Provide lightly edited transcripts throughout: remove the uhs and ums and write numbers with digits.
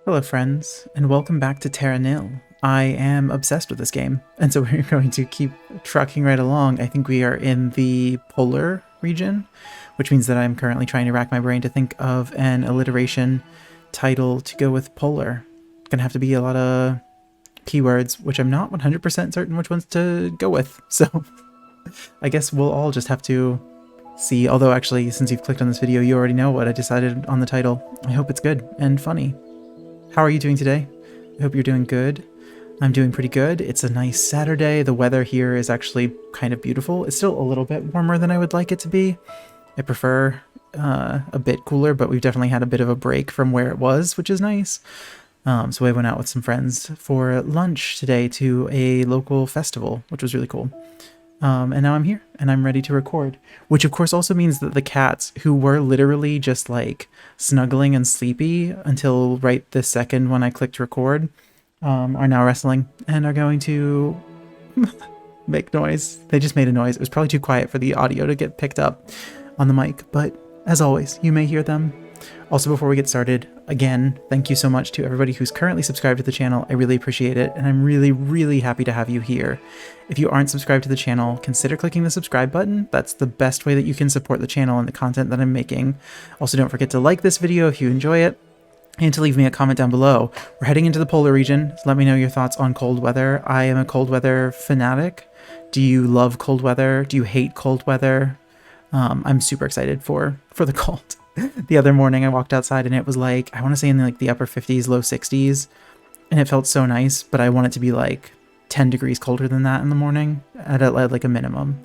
Hello friends, and welcome back to Terra Nil. I am obsessed with this game, and so we're going to keep trucking right along. I think we are in the polar region, which means that I'm currently trying to rack my brain to think of an alliteration title to go with polar. Gonna have to be a lot of keywords, which I'm not 100% certain which ones to go with, so I guess we'll all just have to see. Although actually, since you've clicked on this video, you already know what I decided on the title. I hope it's good and funny. How are you doing today? I hope you're doing good. I'm doing pretty good. It's a nice Saturday. The weather here is actually kind of beautiful. It's still a little bit warmer than I would like it to be. I prefer a bit cooler, but we've definitely had a bit of a break from where it was, which is nice. So I went out with some friends for lunch today to a local festival, which was really cool. And now I'm here and I'm ready to record, which of course also means that the cats, who were literally just like snuggling and sleepy until right this second when I clicked record, are now wrestling and are going to make noise. They just made a noise. It was probably too quiet for the audio to get picked up on the mic, but as always, you may hear them. Also, before we get started, again, thank you so much to everybody who's currently subscribed to the channel. I really appreciate it, and I'm really happy to have you here. If you aren't subscribed to the channel, consider clicking the subscribe button. That's the best way that you can support the channel and the content that I'm making. Also, don't forget to like this video if you enjoy it, and to leave me a comment down below. We're heading into the polar region, so let me know your thoughts on cold weather. I am a cold weather fanatic. Do you love cold weather? Do you hate cold weather? I'm super excited for the cold. The other morning I walked outside and it was like, I want to say in the upper 50s, low 60s, and it felt so nice, but I want it to be like 10 degrees colder than that in the morning at like a minimum.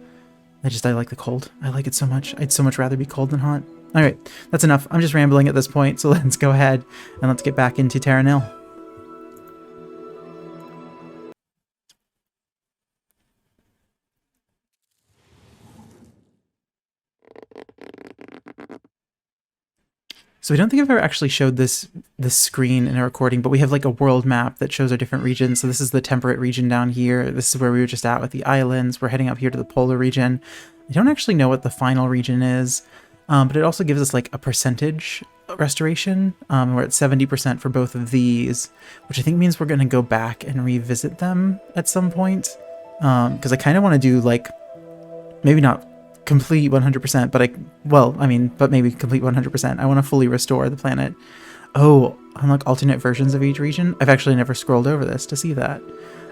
I like the cold. I like it so much. I'd so much rather be cold than hot. All right, that's enough. I'm just rambling at this point, so let's go ahead and let's get back into Terra Nil. So I don't think I've ever actually showed this screen in a recording, but we have like a world map that shows our different regions. So this is the temperate region down here. This is where we were just at with the islands. We're heading up here to the polar region. I don't actually know what the final region is, but it also gives us like a percentage restoration. We're at 70% for both of these, which I think means we're going to go back and revisit them at some point. Because I kind of want to do like, maybe not complete 100%, but maybe complete 100%. I want to fully restore the planet. Oh, unlock alternate versions of each region? I've actually never scrolled over this to see that.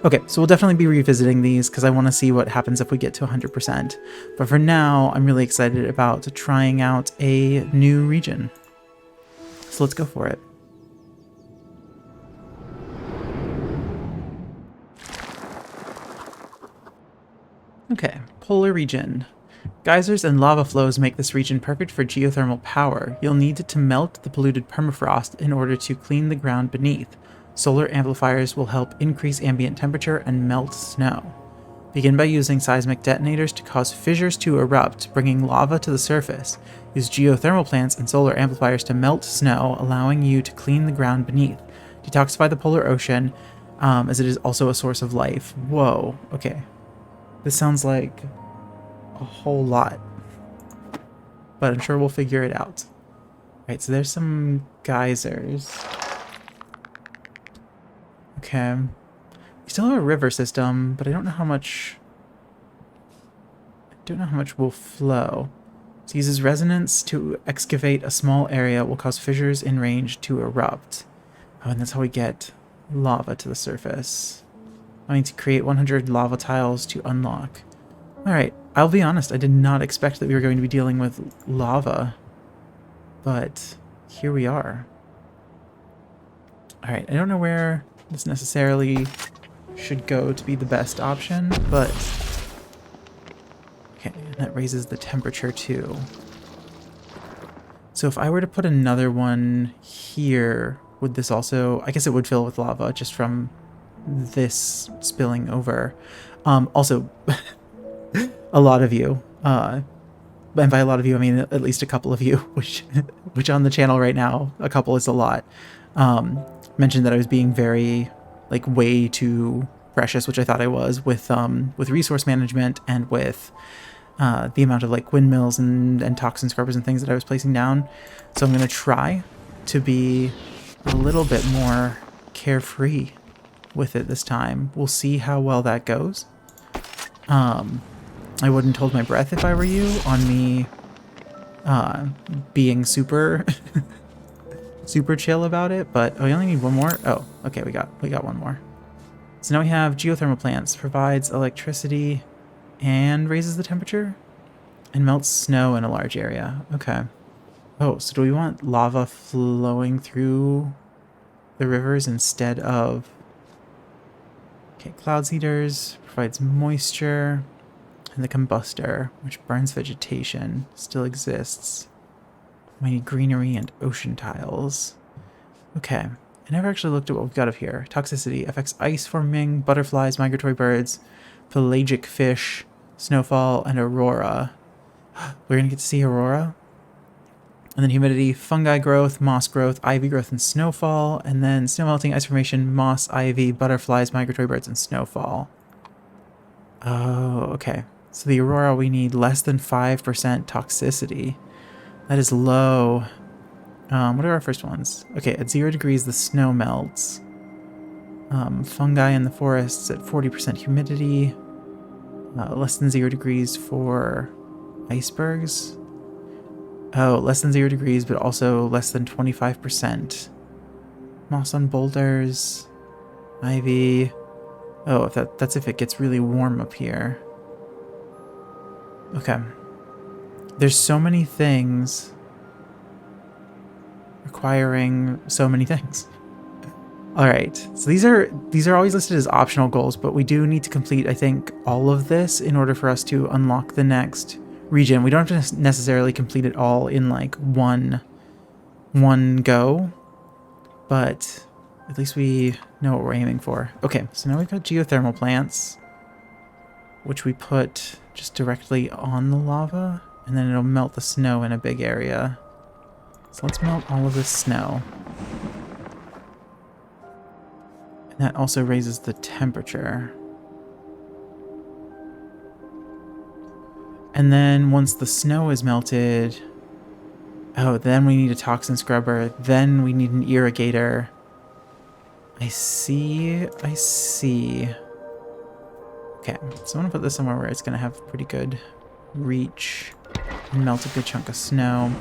Okay, so we'll definitely be revisiting these because I want to see what happens if we get to 100%. But for now, I'm really excited about trying out a new region. So let's go for it. Okay, polar region. Geysers and lava flows make this region perfect for geothermal power. You'll need to melt the polluted permafrost in order to clean the ground beneath. Solar amplifiers will help increase ambient temperature and melt snow. Begin by using seismic detonators to cause fissures to erupt, bringing lava to the surface. Use geothermal plants and solar amplifiers to melt snow, allowing you to clean the ground beneath. Detoxify the polar ocean, as it is also a source of life. Whoa, okay. This sounds like a whole lot, but I'm sure we'll figure it out. Right, so there's some geysers. Okay, we still have a river system, but I don't know how much will flow. So it uses resonance to excavate a small area, will cause fissures in range to erupt. Oh, and that's how we get lava to the surface. I need to create 100 lava tiles to unlock. Alright, I'll be honest, I did not expect that we were going to be dealing with lava, but here we are. Alright, I don't know where this necessarily should go to be the best option, but... Okay, and that raises the temperature too. So if I were to put another one here, would this also... I guess it would fill with lava just from this spilling over. Also... a lot of you, and by a lot of you I mean at least a couple of you, which on the channel right now, a couple is a lot, mentioned that I was being very, like, way too precious, which I thought I was, with resource management and with the amount of like windmills and toxin scrubbers and things that I was placing down. So I'm going to try to be a little bit more carefree with it this time. We'll see how well that goes. I wouldn't hold my breath if I were you on me being super super chill about it, but oh, we only need one more. Oh, okay, we got one more. So now we have geothermal plants, provides electricity and raises the temperature and melts snow in a large area. Okay. Oh, so do we want lava flowing through the rivers instead of... Okay, cloud seeders provides moisture, and the combustor, which burns vegetation, still exists. We need greenery and ocean tiles. Okay, I never actually looked at what we've got up here. Toxicity affects ice forming, butterflies, migratory birds, pelagic fish, snowfall, and aurora. We're gonna get to see aurora. And then humidity, fungi growth, moss growth, ivy growth, and snowfall. And then snow melting, ice formation, moss, ivy, butterflies, migratory birds, and snowfall. Oh, okay. So the aurora, we need less than 5% toxicity. That is low. What are our first ones? Okay, at 0 degrees, the snow melts. Fungi in the forests at 40% humidity. Less than 0 degrees for icebergs. Oh, less than 0 degrees, but also less than 25%. Moss on boulders. Ivy. Oh, if that's if it gets really warm up here. Okay. There's so many things requiring so many things. All right. So these are always listed as optional goals, but we do need to complete, I think, all of this in order for us to unlock the next region. We don't have to necessarily complete it all in like one go, but at least we know what we're aiming for. Okay, so now we've got geothermal plants, which we put just directly on the lava, and then it'll melt the snow in a big area. So let's melt all of this snow. And that also raises the temperature. And then once the snow is melted, oh, then we need a toxin scrubber. Then we need an irrigator. I see. Okay, so I'm gonna put this somewhere where it's gonna have pretty good reach and melt a good chunk of snow.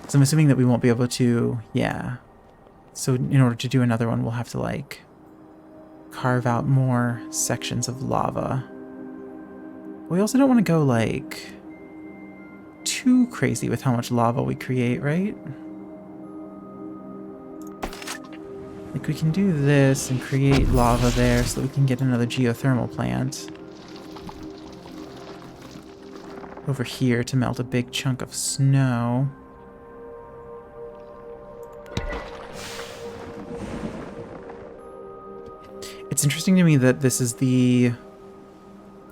So I'm assuming that we won't be able to, yeah. So in order to do another one, we'll have to like carve out more sections of lava. We also don't want to go like too crazy with how much lava we create, right? Like we can do this and create lava there so that we can get another geothermal plant over here to melt a big chunk of snow. It's interesting to me that this is the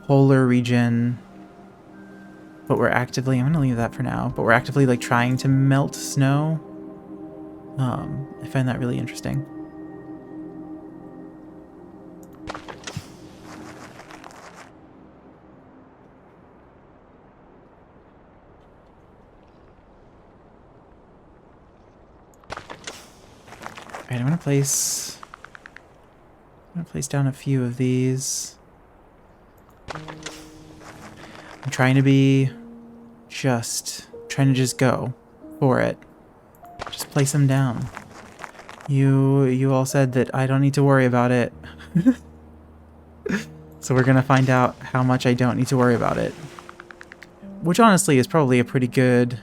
polar region, but we're actively, I'm gonna leave that for now, but we're actively like trying to melt snow. I find that really interesting. Alright, I'm gonna place down a few of these. I'm trying to just go for it. Just place them down. You all said that I don't need to worry about it. So we're gonna find out how much I don't need to worry about it. Which honestly is probably a pretty good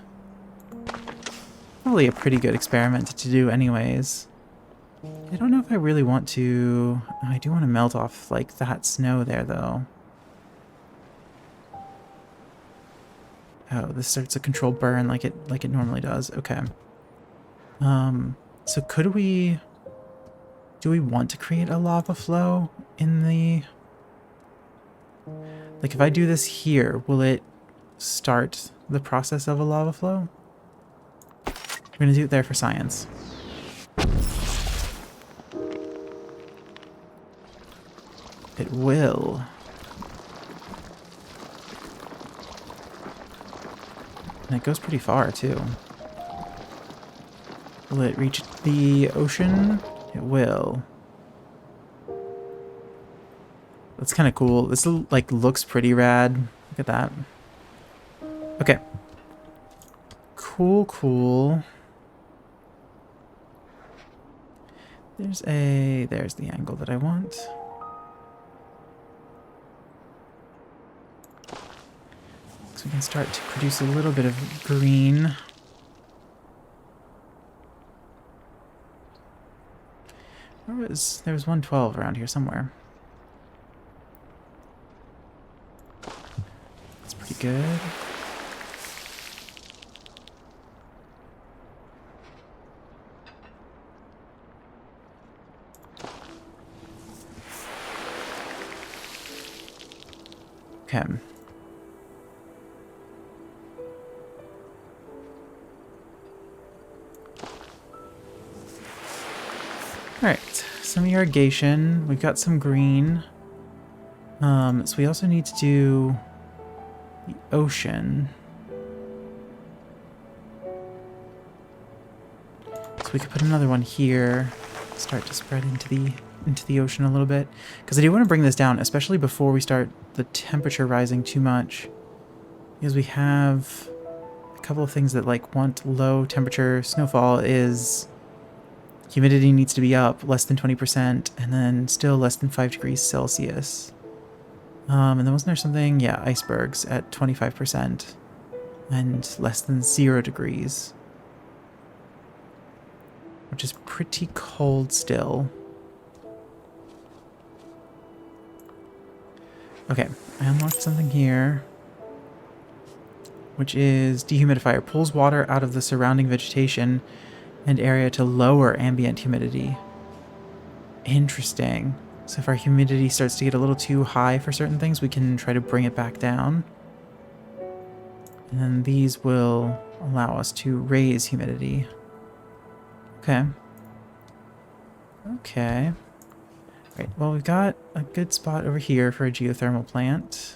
experiment to do anyways. I don't know if I really want to... I do want to melt off like that snow there though. Oh, this starts a controlled burn like it normally does. Okay. So do we want to create a lava flow in the... Like if I do this here, will it start the process of a lava flow? We're gonna do it there for science. It will. And it goes pretty far, too. Will it reach the ocean? It will. That's kind of cool. This like looks pretty rad. Look at that. Okay. Cool, cool. There's the angle that I want. So we can start to produce a little bit of green. There was 112 around here somewhere. That's pretty good. Okay. Alright, some irrigation. We've got some green. So we also need to do the ocean. So we could put another one here. Start to spread into the ocean a little bit. Because I do want to bring this down, especially before we start the temperature rising too much. Because we have a couple of things that like want low temperature snowfall is humidity needs to be up less than 20% and then still less than 5 degrees Celsius. And then wasn't there something? Yeah, icebergs at 25% and less than 0 degrees. Which is pretty cold still. Okay, I unlocked something here. Which is dehumidifier. Pulls water out of the surrounding vegetation and area to lower ambient humidity. Interesting. So if our humidity starts to get a little too high for certain things, we can try to bring it back down. And then these will allow us to raise humidity. Okay. Okay. Right, well, we've got a good spot over here for a geothermal plant.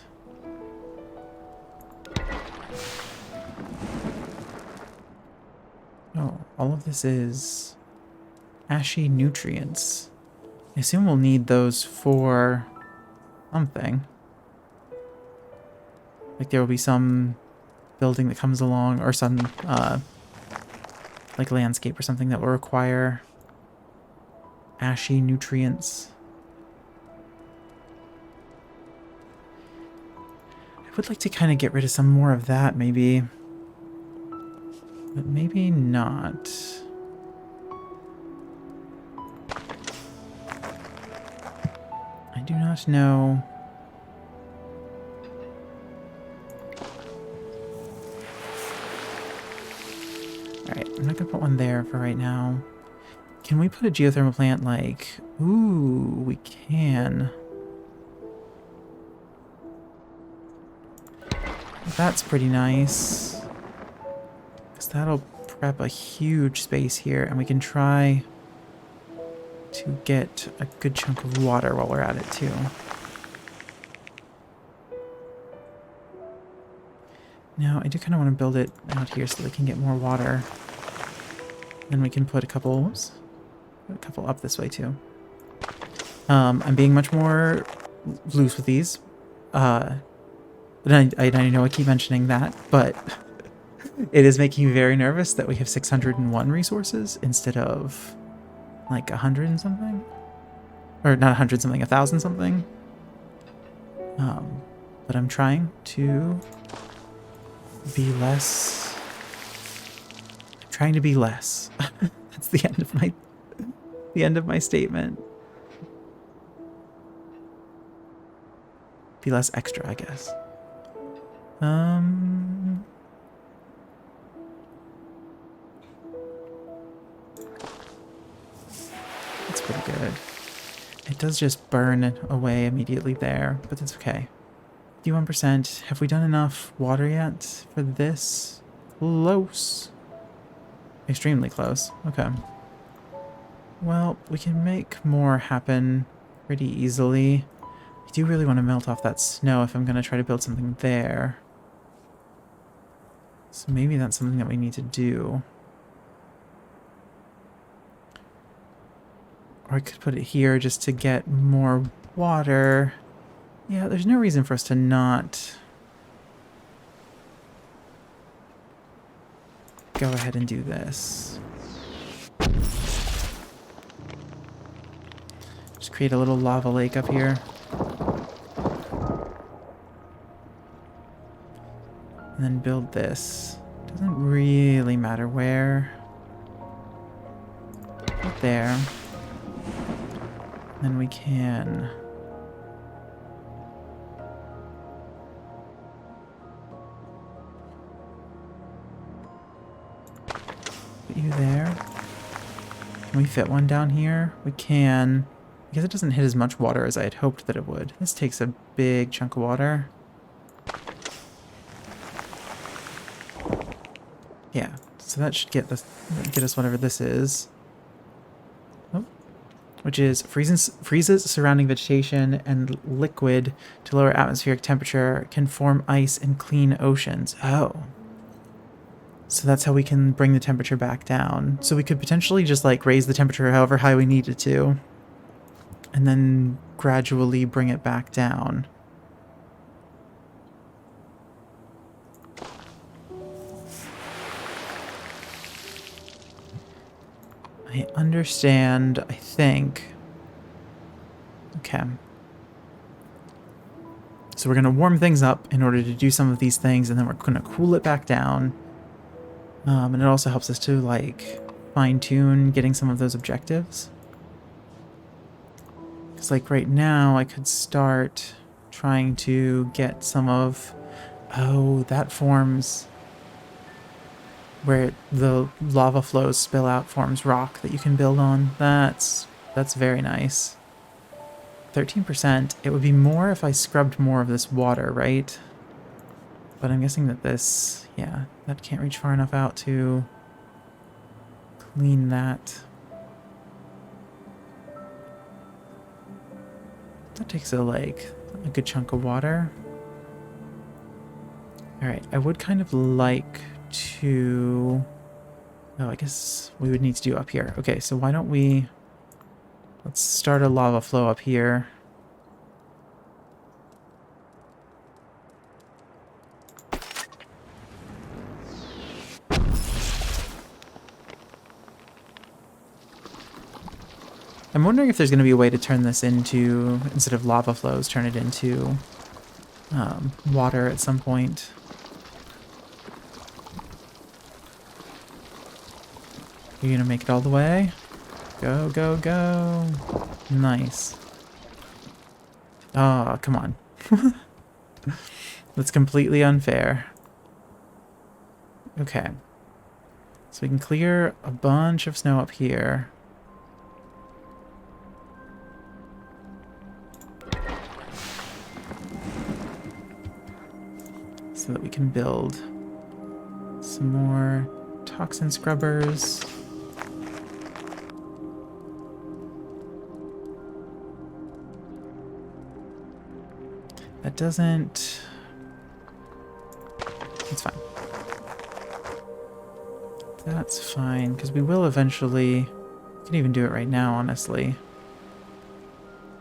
Oh, all of this is ashy nutrients. I assume we'll need those for something. Like there will be some building that comes along or some like landscape or something that will require ashy nutrients. I would like to kind of get rid of some more of that maybe. But maybe not. I do not know. Alright, I'm not gonna put one there for right now. Can we put a geothermal plant like... Ooh, we can. That's pretty nice. Because that'll prep a huge space here, and we can try to get a good chunk of water while we're at it too. Now, I do kind of want to build it out here so that we can get more water. Then we can put a couple, oops, put a couple up this way too. I'm being much more loose with these. I know I keep mentioning that, but it is making me very nervous that we have 601 resources instead of like 100 and something. Or not 100 something, 1,000 something. But I'm trying to be less. I'm trying to be less. That's the end of my statement. Be less extra, I guess. That's pretty good. It does just burn away immediately there, but that's okay. 51%. Have we done enough water yet for this? Close. Extremely close. Okay. Well, we can make more happen pretty easily. I do really want to melt off that snow if I'm going to try to build something there. So maybe that's something that we need to do. Or I could put it here just to get more water. Yeah, there's no reason for us to not go ahead and do this. Just create a little lava lake up here. And then build this. Doesn't really matter where. Right there. Then we can... put you there. Can we fit one down here? We can. Because it doesn't hit as much water as I had hoped that it would. This takes a big chunk of water. Yeah, so that should get us whatever this is. Oh. Which is freezes surrounding vegetation and liquid to lower atmospheric temperature, can form ice in clean oceans. Oh. So that's how we can bring the temperature back down. So we could potentially just like raise the temperature however high we needed to, and then gradually bring it back down. I understand, I think. Okay. So we're going to warm things up in order to do some of these things, and then we're going to cool it back down. And it also helps us to, like, fine-tune getting some of those objectives. Because, like, right now, I could start trying to get some of... Oh, that forms... where the lava flows spill out forms rock that you can build on. That's very nice. 13%. It would be more if I scrubbed more of this water, right? But I'm guessing that this, yeah, that can't reach far enough out to clean that. That takes a good chunk of water. Alright, I would kind of like to... Oh, I guess we would need to do up here. Okay, so why don't we... Let's start a lava flow up here. I'm wondering if there's going to be a way to turn this into, instead of lava flows, turn it into water at some point. You're going to make it all the way? Go, go, go. Nice. Oh, come on. That's completely unfair. Okay. So we can clear a bunch of snow up here. So that we can build some more toxin scrubbers. That doesn't... It's fine. That's fine, because we will eventually... We can even do it right now, honestly.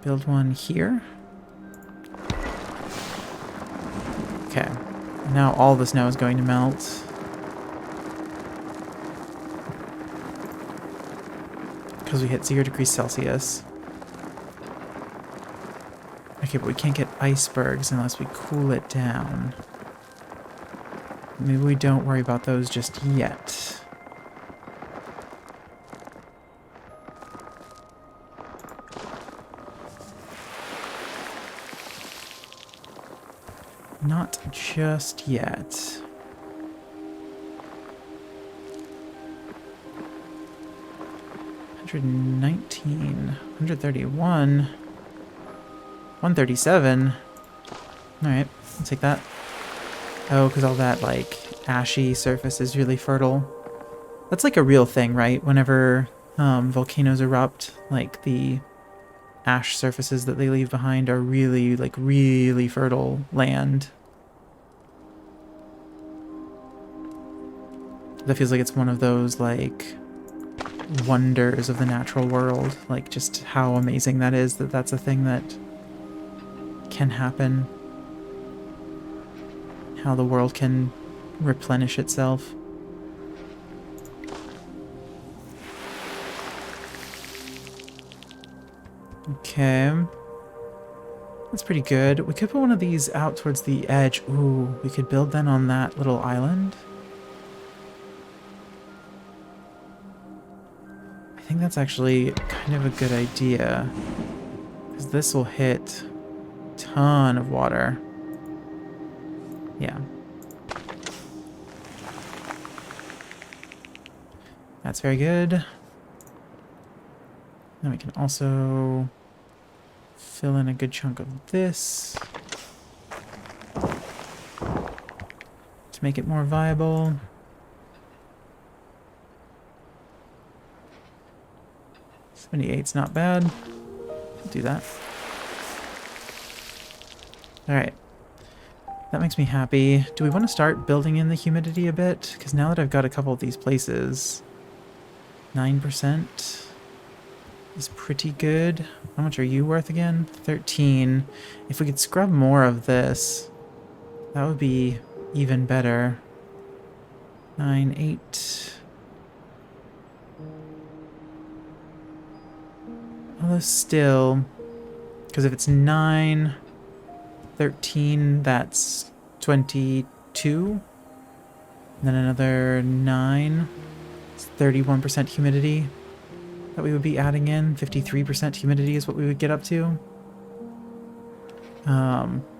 Build one here. Okay. Now all the snow is going to melt. Because we hit 0 degrees Celsius. Okay, but we can't get icebergs unless we cool it down. Maybe we don't worry about those just yet. Not just yet. $119, $131, $137. Alright, I'll take that. Oh, because all that, like, ashy surface is really fertile. That's like a real thing, right? Whenever volcanoes erupt, like, the ash surfaces that they leave behind are really, like, really fertile land. That feels like it's one of those, like, wonders of the natural world, like just how amazing that is that that's a thing that can happen, how the world can replenish itself. Okay. That's pretty good. We could put one of these out towards the edge. Ooh, we could build then on that little island. I think that's actually kind of a good idea, because this will hit a ton of water. Yeah. That's very good. Then we can also fill in a good chunk of this to make it more viable. $78's not bad. I'll do that. Alright. That makes me happy. Do we want to start building in the humidity a bit? Because now that I've got a couple of these places, 9% is pretty good. How much are you worth again? 13. If we could scrub more of this, that would be even better. 9, 8. Although still, because if it's 9, 13, that's 22. And then another 9. It's 31% humidity that we would be adding in. 53% humidity is what we would get up to.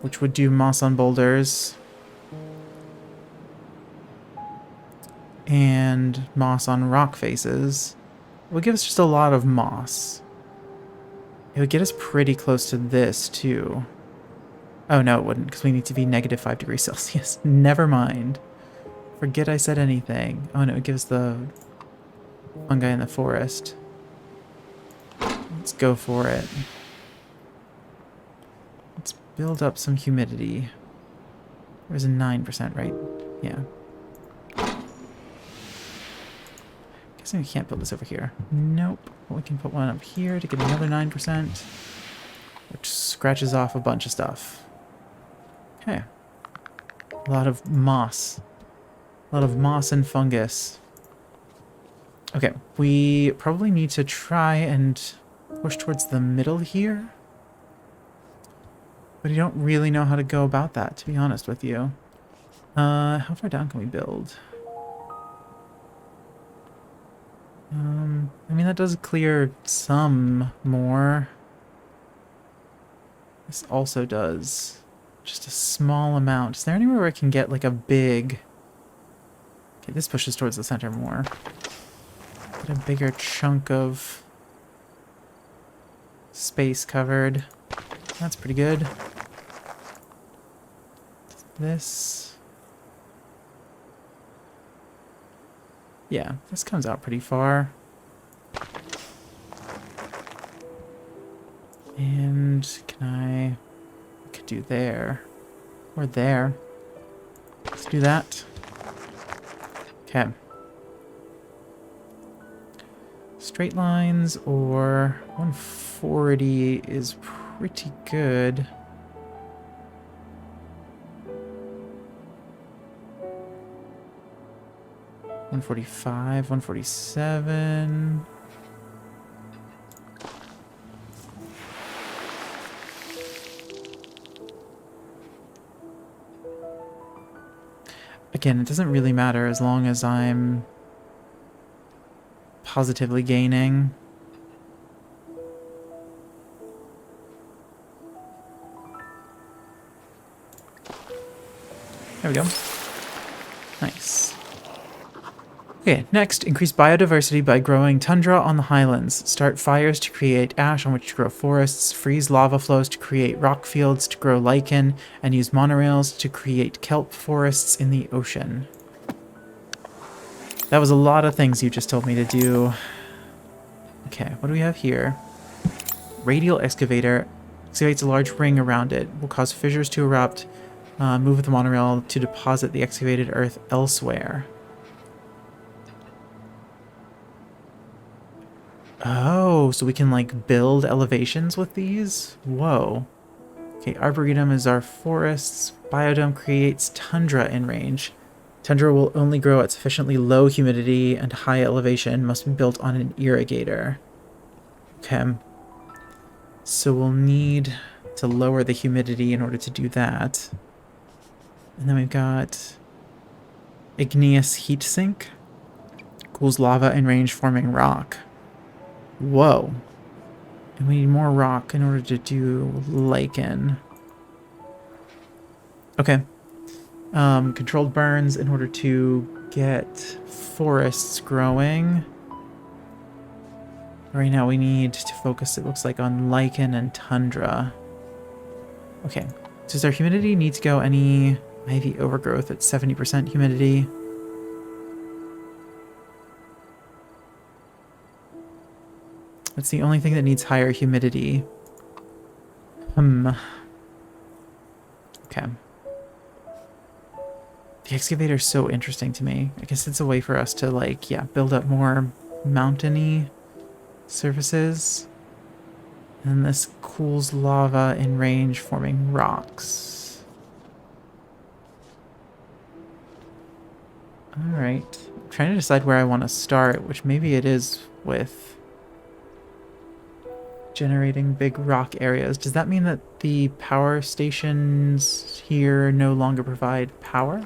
Which would do moss on boulders. And moss on rock faces. It would give us just a lot of moss. It would get us pretty close to this, too. Oh, no, it wouldn't, because we need to be negative 5 degrees Celsius. Never mind. Forget I said anything. Oh, no, it gives the fungi in the forest. Let's go for it. Let's build up some humidity. There's a 9%, right? Yeah. Guessing we can't build this over here. Nope. But we can put one up here to get another 9%, which scratches off a bunch of stuff. Okay. A lot of moss. A lot of moss and fungus. Okay, we probably need to try and push towards the middle here. But I don't really know how to go about that, to be honest with you. How far down can we build? I mean, that does clear some more. This also does just a small amount. Is there anywhere where I can get like a big... Okay, this pushes towards the center more. Get a bigger chunk of space covered. That's pretty good. This... Yeah, this comes out pretty far. And can I could do there or there. Let's do that. Okay. Straight lines or 140 is pretty good. $145, $147. Again, it doesn't really matter as long as I'm positively gaining. There we go. Nice. Okay, next, increase biodiversity by growing tundra on the highlands. Start fires to create ash on which to grow forests. Freeze lava flows to create rock fields to grow lichen. And use monorails to create kelp forests in the ocean. That was a lot of things you just told me to do. Okay, what do we have here? Radial excavator. Excavates a large ring around it. Will cause fissures to erupt. Move with the monorail to deposit the excavated earth elsewhere. Oh, so we can like build elevations with these? Whoa. Okay, Arboretum is our forests. Biodome creates tundra in range. Tundra will only grow at sufficiently low humidity and high elevation, must be built on an irrigator. Okay. So we'll need to lower the humidity in order to do that. And then we've got igneous heat sink. Cools lava in range, forming rock. Whoa. And we need more rock in order to do lichen. Okay. Controlled burns in order to get forests growing. Right now we need to focus, it looks like, on lichen and tundra. Okay. So does our humidity need to go any ivy overgrowth at 70% humidity? That's the only thing that needs higher humidity. Okay. The excavator's so interesting to me. I guess it's a way for us to, like, yeah, build up more mountainy surfaces. And this cools lava in range, forming rocks. Alright. I'm trying to decide where I want to start, which maybe it is with generating big rock areas. Does that mean that the power stations here no longer provide power?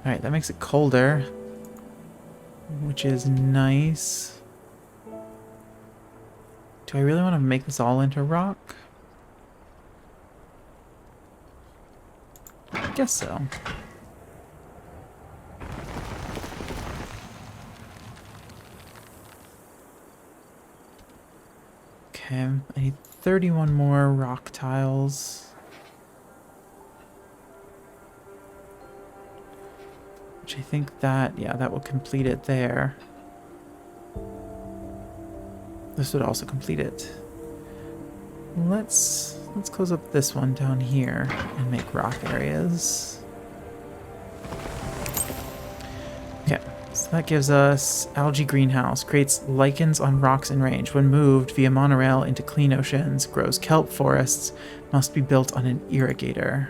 Alright, that makes it colder, which is nice. Do I really want to make this all into rock? I guess so. Okay, I need 31 more rock tiles. Which I think that, yeah, that will complete it there. This would also complete it. Let's close up this one down here and make rock areas. Okay, so that gives us algae greenhouse, creates lichens on rocks in range. When moved via monorail into clean oceans, grows kelp forests, must be built on an irrigator.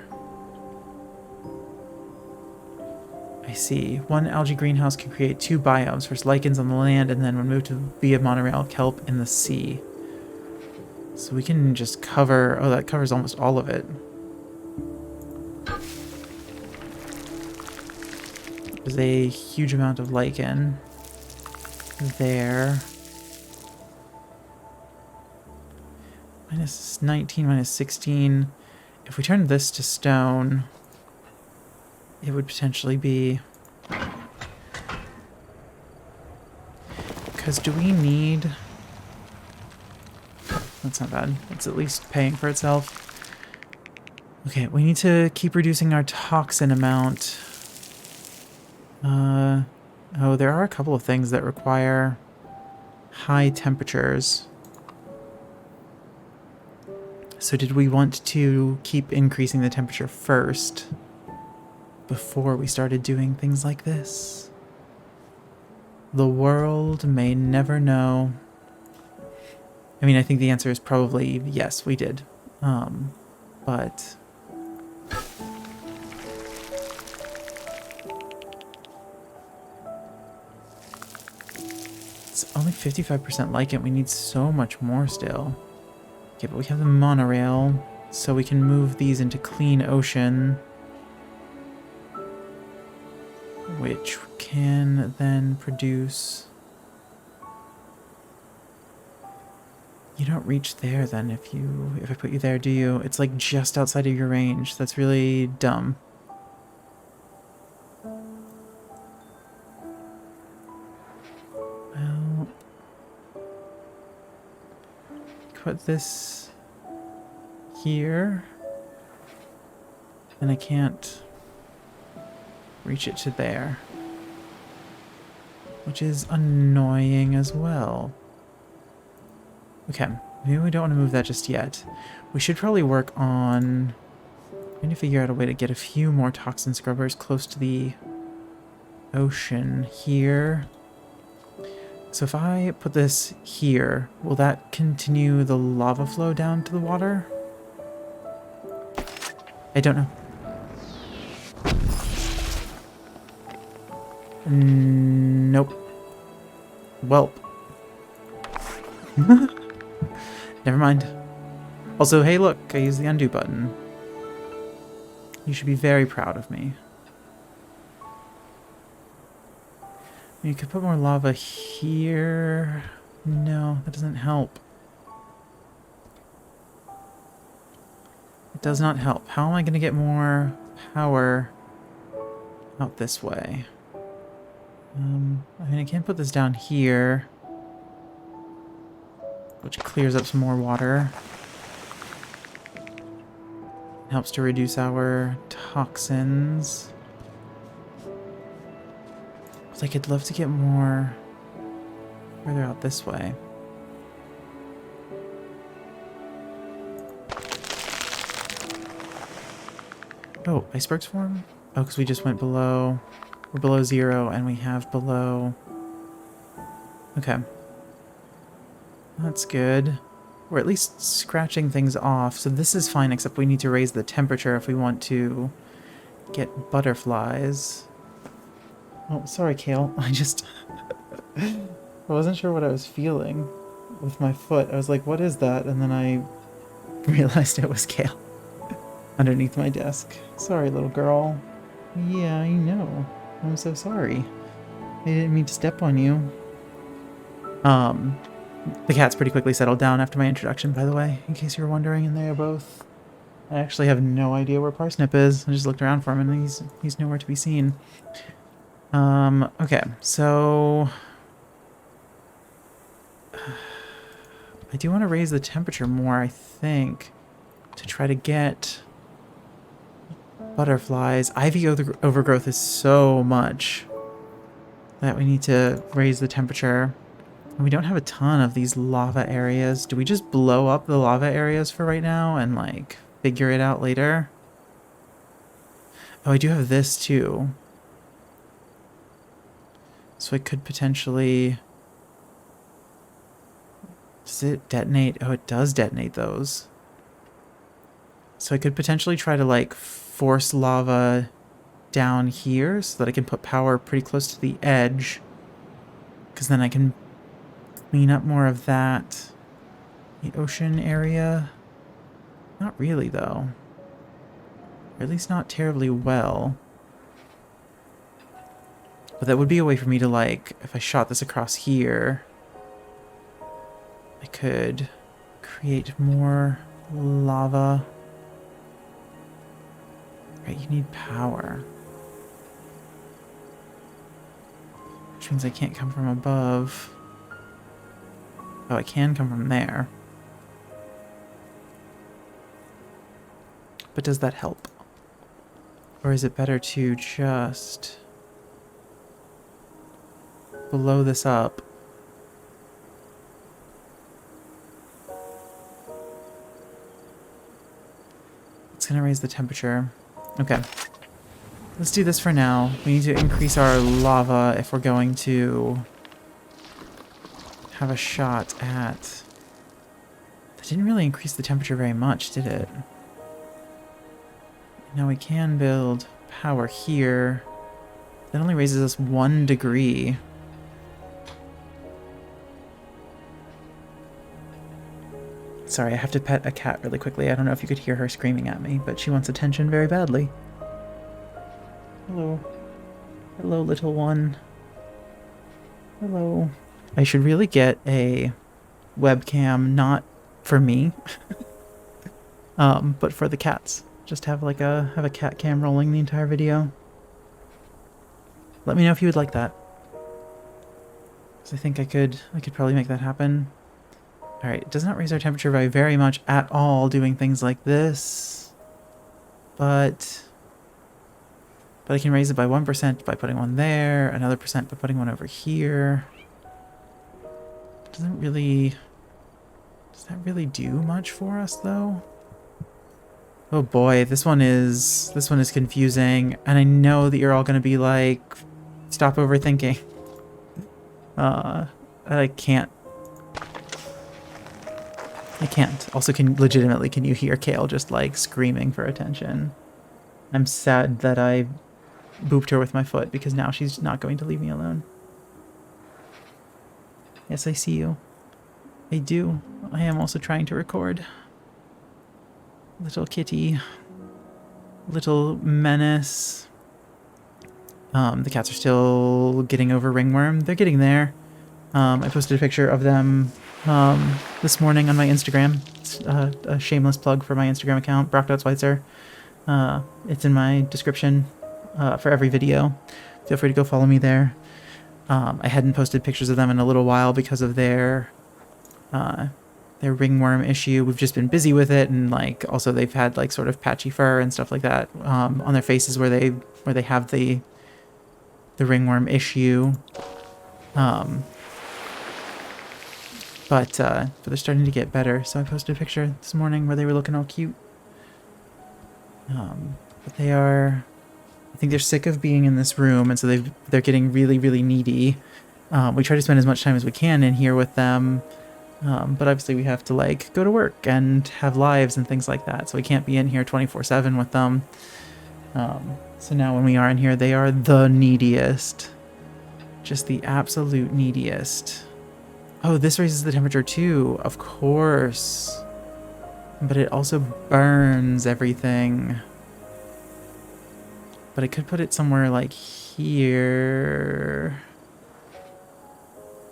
I see. One algae greenhouse can create 2 biomes. First lichens on the land, and then when moved to via monorail, kelp in the sea. So we can just cover... Oh, that covers almost all of it. There's a huge amount of lichen there. Minus 19, minus 16. If we turn this to stone, it would potentially be... Because do we need... That's not bad. It's at least paying for itself. Okay, we need to keep reducing our toxin amount. Oh, there are a couple of things that require high temperatures. So did we want to keep increasing the temperature first before we started doing things like this? The world may never know. I mean, I think the answer is probably yes, we did. But... It's only 55% lichen. We need so much more still. Okay, but we have the monorail, so we can move these into clean ocean, which can then produce... You don't reach there then if I put you there, do you? It's like just outside of your range. That's really dumb. Well, put this here, and I can't reach it to there, which is annoying as well. Okay, maybe we don't want to move that just yet. We should probably work on trying to figure out a way to get a few more toxin scrubbers close to the ocean here. So if I put this here, will that continue the lava flow down to the water? I don't know. Nope. Welp. Never mind. Also, hey look, I used the undo button. You should be very proud of me. You could put more lava here. No, that doesn't help. It does not help. How am I going to get more power out this way? I mean, I can't put this down here, which clears up some more water. Helps to reduce our toxins. Like, I'd love to get more further out this way. Oh, icebergs form? Oh, because we just went below. We're below 0, and we have below... Okay. That's good. We're at least scratching things off, so this is fine, except we need to raise the temperature if we want to get butterflies. Oh, sorry, Kale. I wasn't sure what I was feeling with my foot. I was like, what is that? And then I realized it was Kale underneath my desk. Sorry, little girl. Yeah, I know. I'm so sorry. I didn't mean to step on you. The cat's pretty quickly settled down after my introduction, by the way, in case you were wondering, and they are both... I actually have no idea where Parsnip is. I just looked around for him, and he's nowhere to be seen. Okay, so... I do want to raise the temperature more, I think, to try to get butterflies. Ivy overgrowth is so much that we need to raise the temperature. And we don't have a ton of these lava areas. Do we just blow up the lava areas for right now and, like, figure it out later? Oh, I do have this, too. So I could potentially... Does it detonate? Oh, it does detonate those. So I could potentially try to, like, force lava down here so that I can put power pretty close to the edge. Because then I can clean up more of that. The ocean area. Not really, though. Or at least not terribly well. But that would be a way for me to, like, if I shot this across here, I could create more lava. Right, you need power. Which means I can't come from above. Oh, I can come from there. But does that help? Or is it better to just blow this up? It's gonna raise the temperature. Okay. Let's do this for now. We need to increase our lava if we're going to have a shot at... That didn't really increase the temperature very much, did it? Now we can build power here. That only raises us 1 degree. Sorry, I have to pet a cat really quickly. I don't know if you could hear her screaming at me, but she wants attention very badly. Hello. Hello, little one. Hello. I should really get a webcam, not for me, but for the cats. Just have like have a cat cam rolling the entire video. Let me know if you would like that. 'Cause I think I could probably make that happen. Alright, it does not raise our temperature by very much at all doing things like this. But I can raise it by 1% by putting one there, another percent by putting one over here. Does that really do much for us though? Oh boy, this one is confusing, and I know that you're all gonna be like, Stop overthinking. I can't. I can't. Also, can you hear Kale just like screaming for attention? I'm sad that I booped her with my foot because now she's not going to leave me alone. Yes, I see you. I do. I am also trying to record. Little kitty. Little menace. The cats are still getting over ringworm. They're getting there. I posted a picture of them this morning on my Instagram. It's a shameless plug for my Instagram account, Brock.Schweitzer. It's in my description for every video. Feel free to go follow me there. I hadn't posted pictures of them in a little while because of their ringworm issue. We've just been busy with it, and like also they've had like sort of patchy fur and stuff like that on their faces where they have the ringworm issue. But they're starting to get better. So I posted a picture this morning where they were looking all cute. But they are, I think they're sick of being in this room, and so they're getting really, really needy. We try to spend as much time as we can in here with them, but obviously we have to like go to work and have lives and things like that. So we can't be in here 24/7 with them. So now when we are in here, they are the neediest. Just the absolute neediest. Oh, this raises the temperature too, of course. But it also burns everything. But I could put it somewhere like here.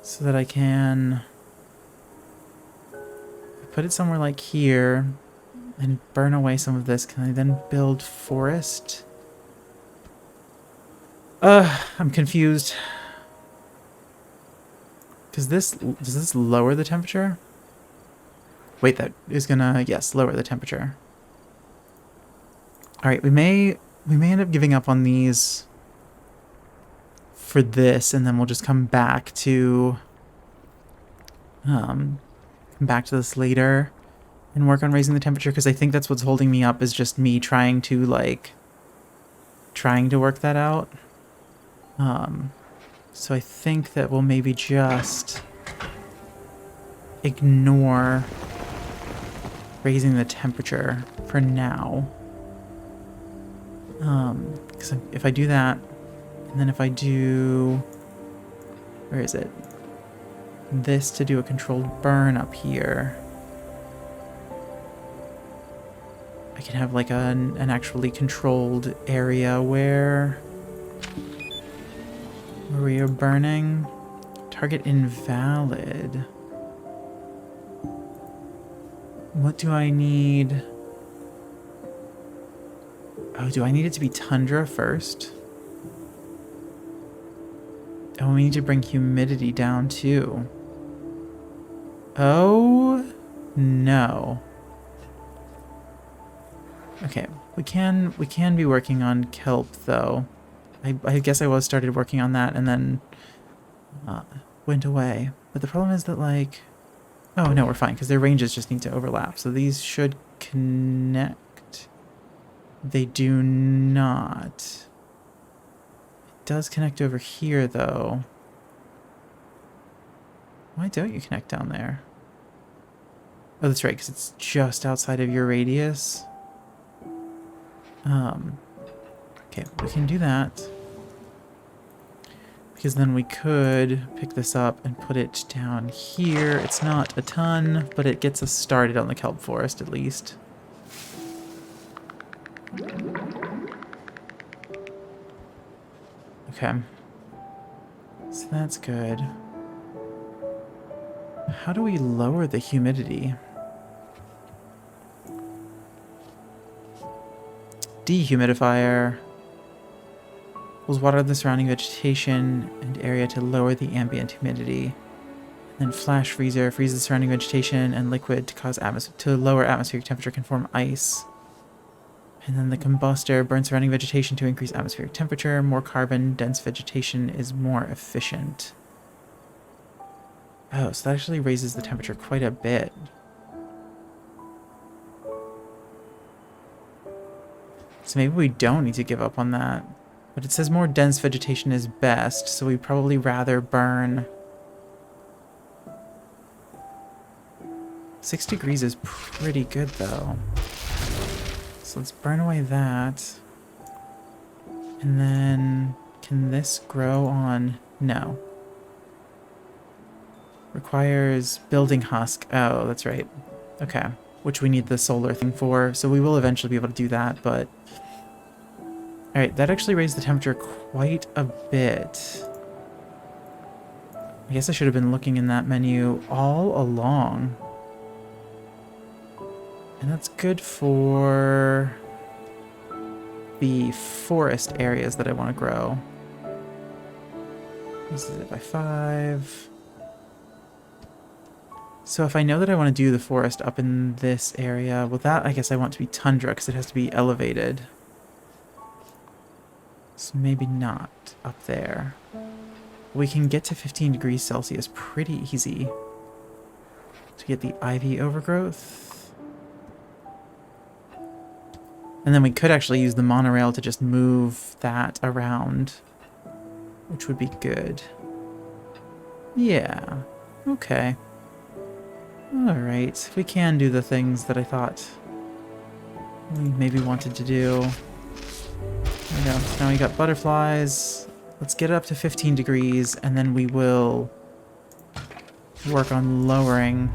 So that I can put it somewhere like here and burn away some of this. Can I then build forest? I'm confused. Does this lower the temperature? Wait, that is gonna, yes, lower the temperature. All right, we may end up giving up on these for this, and then we'll just come back to this later and work on raising the temperature, because I think that's what's holding me up, is just me trying to work that out. So I think that we'll maybe just ignore raising the temperature for now. Because if I do that, and then if I do, where is it? This to do a controlled burn up here, I can have like an actually controlled area where we are burning. Target invalid. What do I need? Oh, do I need it to be tundra first? Oh, we need to bring humidity down too. Oh, no. Okay, we can be working on kelp though. I guess I started working on that and then went away. But the problem is that like, oh no, we're fine because their ranges just need to overlap. So these should connect. They do not. It does connect over here though. Why don't you connect down there? Oh, that's right, because it's just outside of your radius. Okay, we can do that. Because then we could pick this up and put it down here. It's not a ton, but it gets us started on the kelp forest at least. Okay. So that's good. How do we lower the humidity? Dehumidifier. Pulls water of the surrounding vegetation and area to lower the ambient humidity. And then flash freezer freezes the surrounding vegetation and liquid to lower atmospheric temperature, can form ice. And then the combustor burns surrounding vegetation to increase atmospheric temperature. More carbon dense vegetation is more efficient. Oh, so that actually raises the temperature quite a bit. So maybe we don't need to give up on that. But it says more dense vegetation is best, so we'd probably rather burn... 6 degrees is pretty good, though. So let's burn away that. And then... Can this grow on... No. Requires building husk. Oh, that's right. Okay. Which we need the solar thing for, so we will eventually be able to do that, but... Alright, that actually raised the temperature quite a bit. I guess I should have been looking in that menu all along. And that's good for the forest areas that I want to grow. This is it by 5. So if I know that I want to do the forest up in this area, well that I guess I want to be tundra because it has to be elevated. So maybe not up there. We can get to 15 degrees Celsius pretty easy to get the ivy overgrowth. And then we could actually use the monorail to just move that around, which would be good. Yeah, okay. Alright, we can do the things that I thought we maybe wanted to do. There we go. So now we got butterflies. Let's get it up to 15 degrees, and then we will work on lowering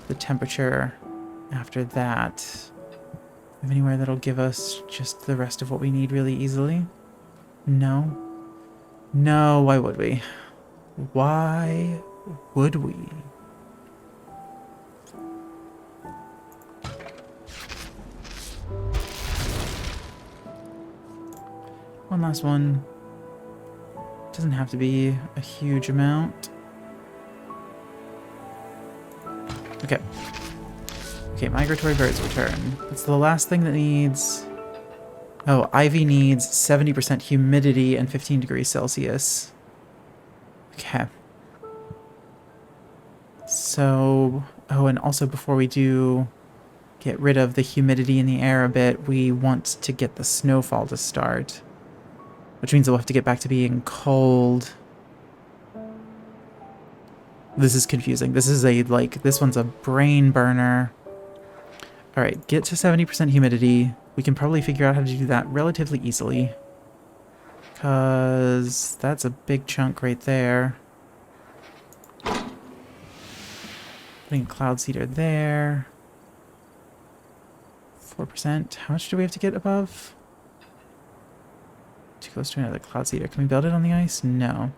the temperature after that. Have anywhere that'll give us just the rest of what we need really easily? No. No, why would we? Why would we? One last one. Doesn't have to be a huge amount. Okay. Okay, migratory birds return. That's the last thing that needs... Oh, ivy needs 70% humidity and 15 degrees Celsius. Okay. So... Oh, and also before we do get rid of the humidity in the air a bit, we want to get the snowfall to start. Which means we'll have to get back to being cold. This is confusing. This is a, like, this one's a brain burner. Alright, get to 70% humidity. We can probably figure out how to do that relatively easily. Because that's a big chunk right there. Putting a cloud seeder there. 4%. How much do we have to get above? Too close to another cloud seeder. Can we build it on the ice? No.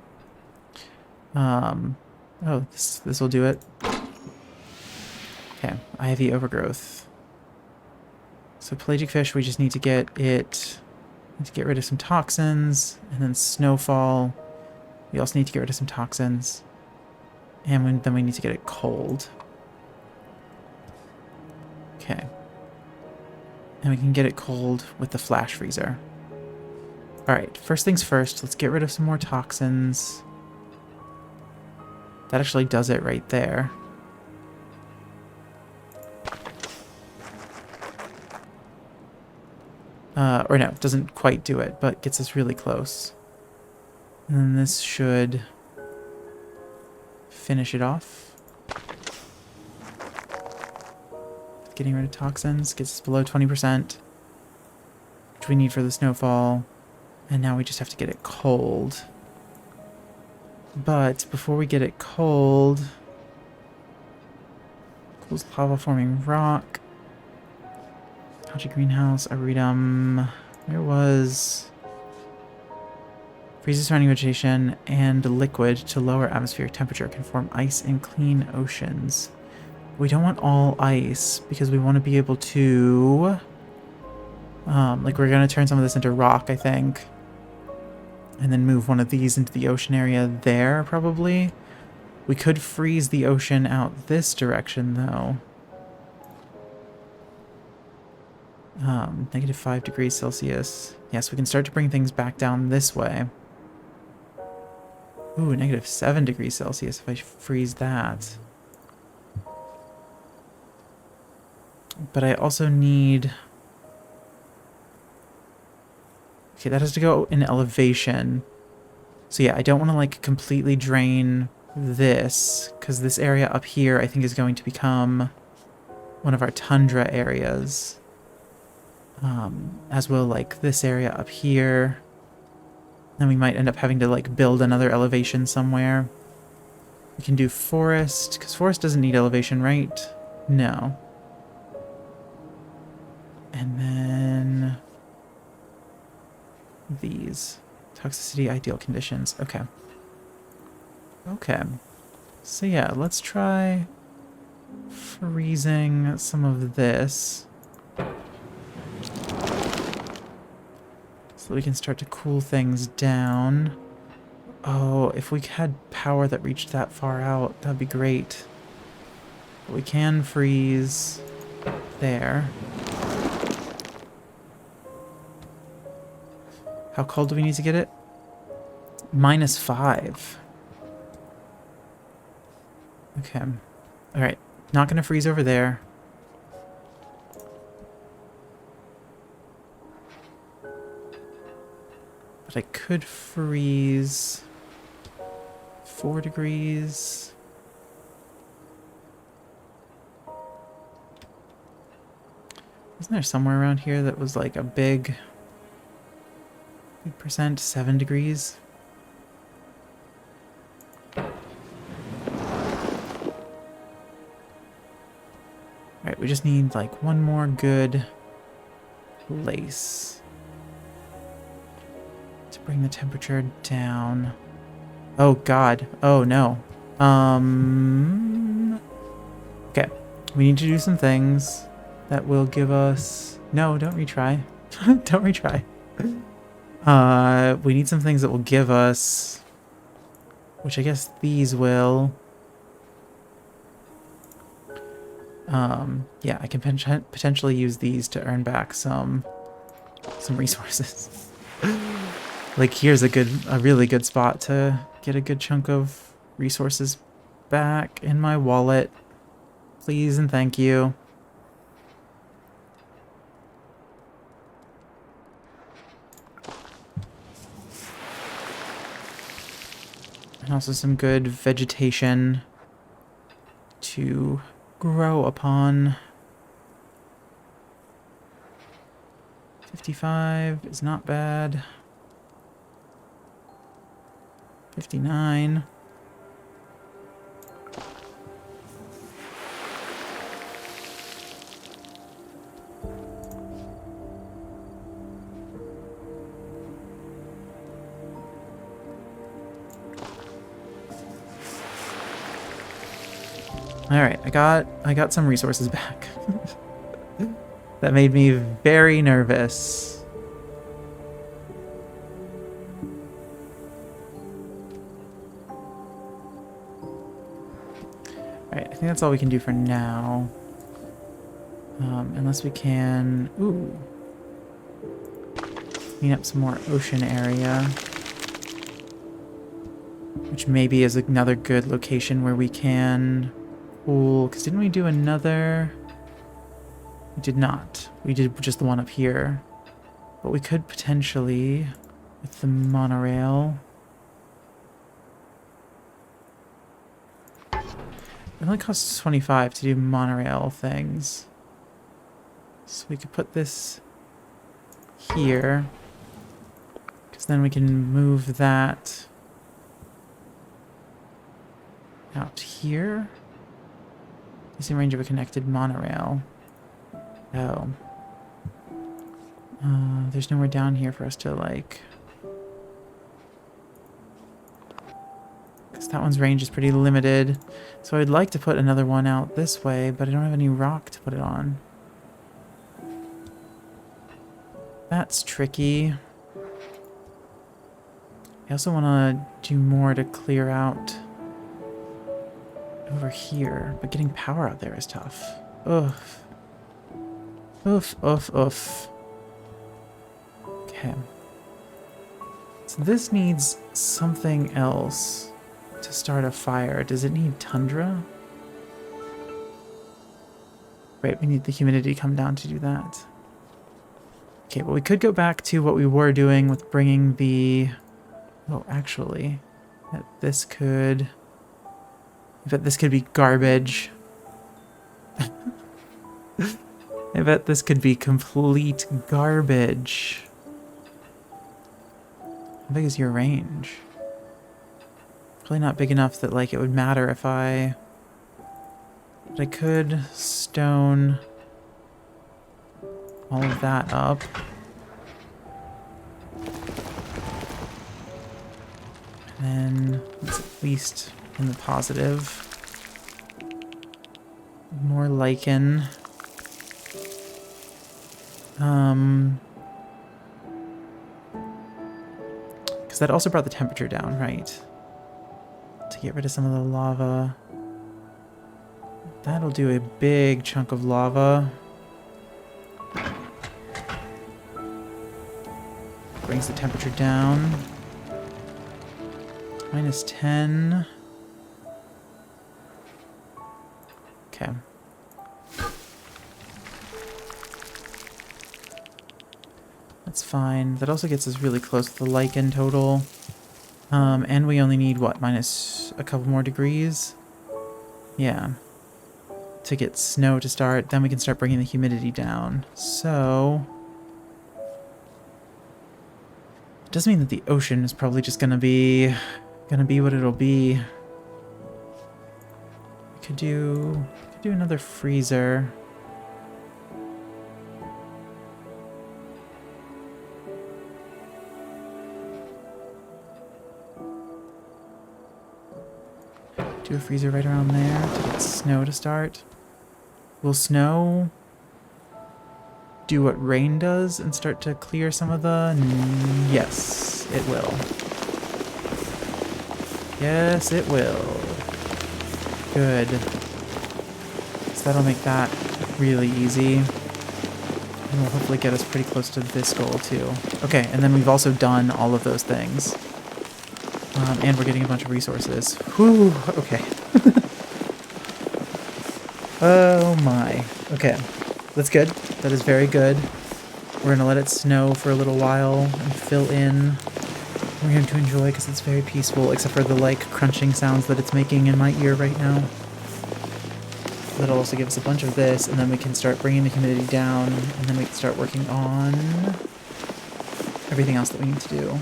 Oh, this will do it. Okay, ivy overgrowth. So pelagic fish, we just need to get it... Need to get rid of some toxins, and then snowfall. We also need to get rid of some toxins. And then we need to get it cold. Okay. And we can get it cold with the flash freezer. Alright, first things first, let's get rid of some more toxins. That actually does it right there. Or no, doesn't quite do it, but gets us really close. And then this should finish it off. Getting rid of toxins gets us below 20%, which we need for the snowfall. And now we just have to get it cold. But before we get it cold... Cools lava forming rock. Algae greenhouse, Aridum. Where was... Freezes surrounding vegetation and liquid to lower atmospheric temperature can form ice in clean oceans. We don't want all ice because we want to be able to... like we're going to turn some of this into rock, I think. And then move one of these into the ocean area there, probably. We could freeze the ocean out this direction, though. Negative 5 degrees Celsius. Yes, we can start to bring things back down this way. Ooh, negative 7 degrees Celsius if I freeze that. But I also need... Okay, that has to go in elevation. So yeah, I don't want to like completely drain this, because this area up here I think is going to become one of our tundra areas. As will like this area up here. Then we might end up having to like build another elevation somewhere. We can do forest, because forest doesn't need elevation, right? No. And then these. Toxicity, ideal conditions. Okay. Okay. So yeah, let's try freezing some of this. So we can start to cool things down. Oh, if we had power that reached that far out, that'd be great. But we can freeze there. How cold do we need to get it? -5. Okay. Alright. Not gonna freeze over there. But I could freeze 4 degrees. Isn't there somewhere around here that was like a big percent? 7 degrees? Alright, we just need like one more good place to bring the temperature down. Oh god. Oh no. Okay. We need to do some things that will give us... No, don't retry. Don't retry. We need some things that will give us... Which I guess these will... yeah, I can potentially use these to earn back some resources. Like, here's a really good spot to get a good chunk of resources back in my wallet. Please and thank you. And also some good vegetation to grow upon. 55 is not bad. 59. Alright, I got some resources back. That made me very nervous. Alright, I think that's all we can do for now. Unless we can... Ooh. Clean up some more ocean area. Which maybe is another good location where we can... Cool, because didn't we do another... We did not. We did just the one up here. But we could potentially, with the monorail... It only costs 25 to do monorail things. So we could put this here. Because then we can move that out here. It's in range of a connected monorail. Oh. There's nowhere down here for us to, like... Because that one's range is pretty limited. So I'd like to put another one out this way, but I don't have any rock to put it on. That's tricky. I also want to do more to clear out over here, but getting power out there is tough. Oof. Oof, oof, oof. Okay. So this needs something else to start a fire. Does it need tundra? Right, we need the humidity to come down to do that. Okay, well, we could go back to what we were doing with bringing the... Oh, actually, this could... I bet this could be garbage. I bet this could be complete garbage. How big is your range? Probably not big enough that, like, it would matter if I... But I could stone all of that up. And then it's at least in the positive. More lichen. Because that also brought the temperature down, right? To get rid of some of the lava. That'll do a big chunk of lava. Brings the temperature down. -10. Okay. That's fine. That also gets us really close to the lichen total. And we only need, what, minus a couple more degrees? Yeah. To get snow to start, then we can start bringing the humidity down. So... It does mean that the ocean is probably just gonna be what it'll be. We could do another freezer. Do a freezer right around there to get snow to start. Will snow do what rain does and start to clear some of the... Yes, it will. Yes, it will. Good. So that'll make that really easy. And will hopefully get us pretty close to this goal too. Okay, and then we've also done all of those things. And we're getting a bunch of resources. Whew, okay. Oh my. Okay, that's good. That is very good. We're gonna let it snow for a little while and fill in. We're going to enjoy because it's very peaceful, except for the, like, crunching sounds that it's making in my ear right now. That'll also give us a bunch of this, and then we can start bringing the humidity down, and then we can start working on everything else that we need to do.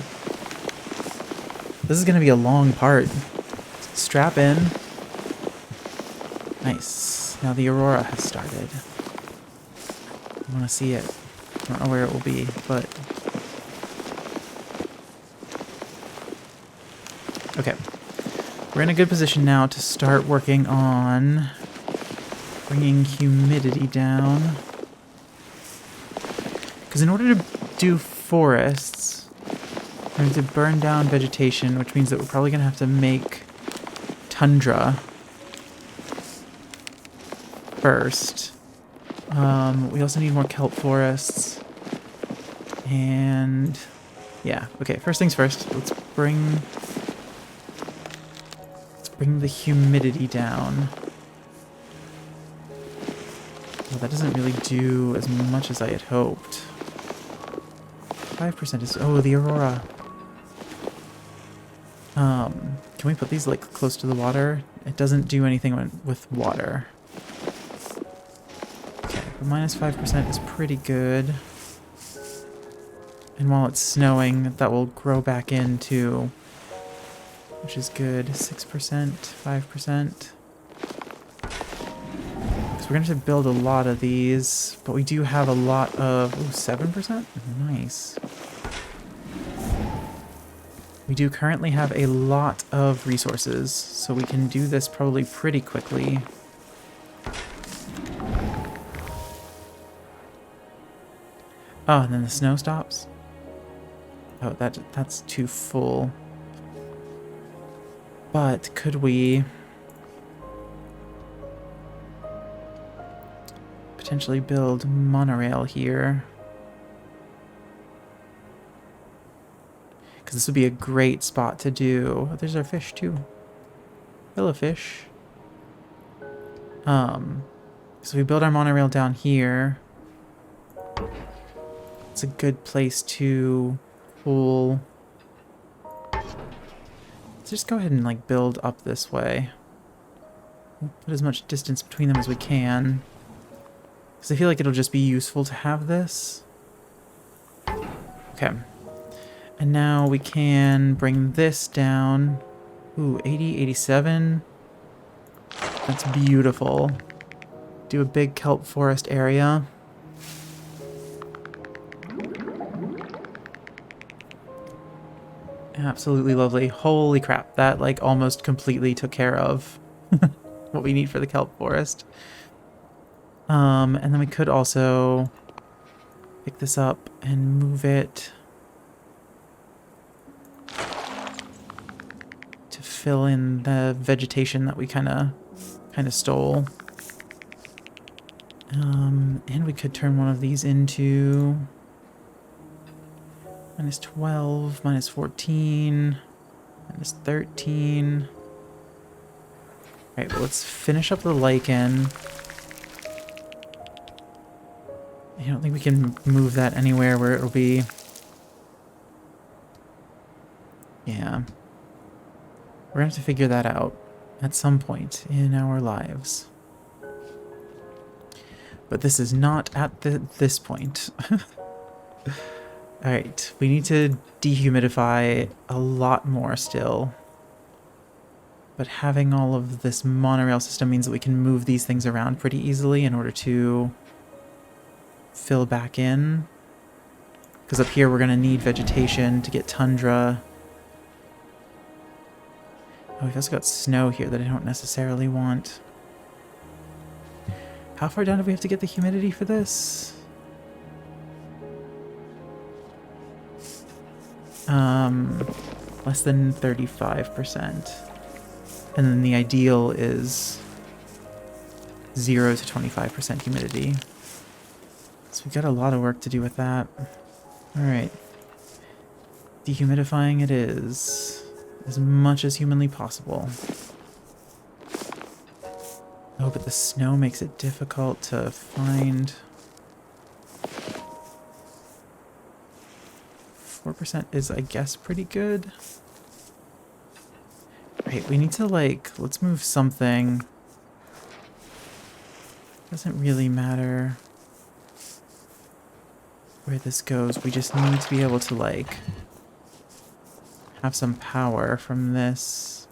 This is going to be a long part. Strap in. Nice. Now the aurora has started. I want to see it. I don't know where it will be, but... Okay. We're in a good position now to start working on bringing humidity down. Because in order to do forests, we have to burn down vegetation, which means that we're probably going to have to make tundra first. We also need more kelp forests. And yeah, okay, first things first, let's bring the humidity down. Well, that doesn't really do as much as I had hoped. 5% is... Oh, the aurora. Can we put these, like, close to the water? It doesn't do anything with water. Okay, but minus 5% is pretty good. And while it's snowing, that will grow back into... which is good. 6%, 5%. So we're going to have to build a lot of these, but we do have a lot of... Ooh, 7%? Nice. We do currently have a lot of resources, so we can do this probably pretty quickly. Oh, and then the snow stops? Oh, that's too full. But could we potentially build monorail here? Because this would be a great spot to do. Oh, there's our fish too. Hello, fish. So we build our monorail down here. it's a good place to pull. Let's just go ahead and like build up this way. We'll put as much distance between them as we can. Because I feel like it'll just be useful to have this. Okay. And now we can bring this down. Ooh, 80, 87. That's beautiful. Do a big kelp forest area. Absolutely lovely. Holy crap, that like almost completely took care of what we need for the kelp forest. And then we could also pick this up and move it to fill in the vegetation that we kind of stole. And we could turn one of these into minus 12, minus 14, minus 13. Alright, well, let's finish up the lichen. I don't think we can move that anywhere where it'll be... Yeah. We're gonna have to figure that out at some point in our lives. But this is not at this point. Alright, we need to dehumidify a lot more still. But having all of this monorail system means that we can move these things around pretty easily in order to fill back in. Because up here we're going to need vegetation to get tundra. Oh, we've also got snow here that I don't necessarily want. How far down do we have to get the humidity for this? Less than 35%. And then the ideal is 0 to 25% humidity. So we've got a lot of work to do with that. Alright. Dehumidifying it is. As much as humanly possible. Oh, but the snow makes it difficult to find. 4% is, I guess, pretty good. Right, we need to, like, let's move something. Doesn't really matter where this goes. We just need to be able to, like, have some power from this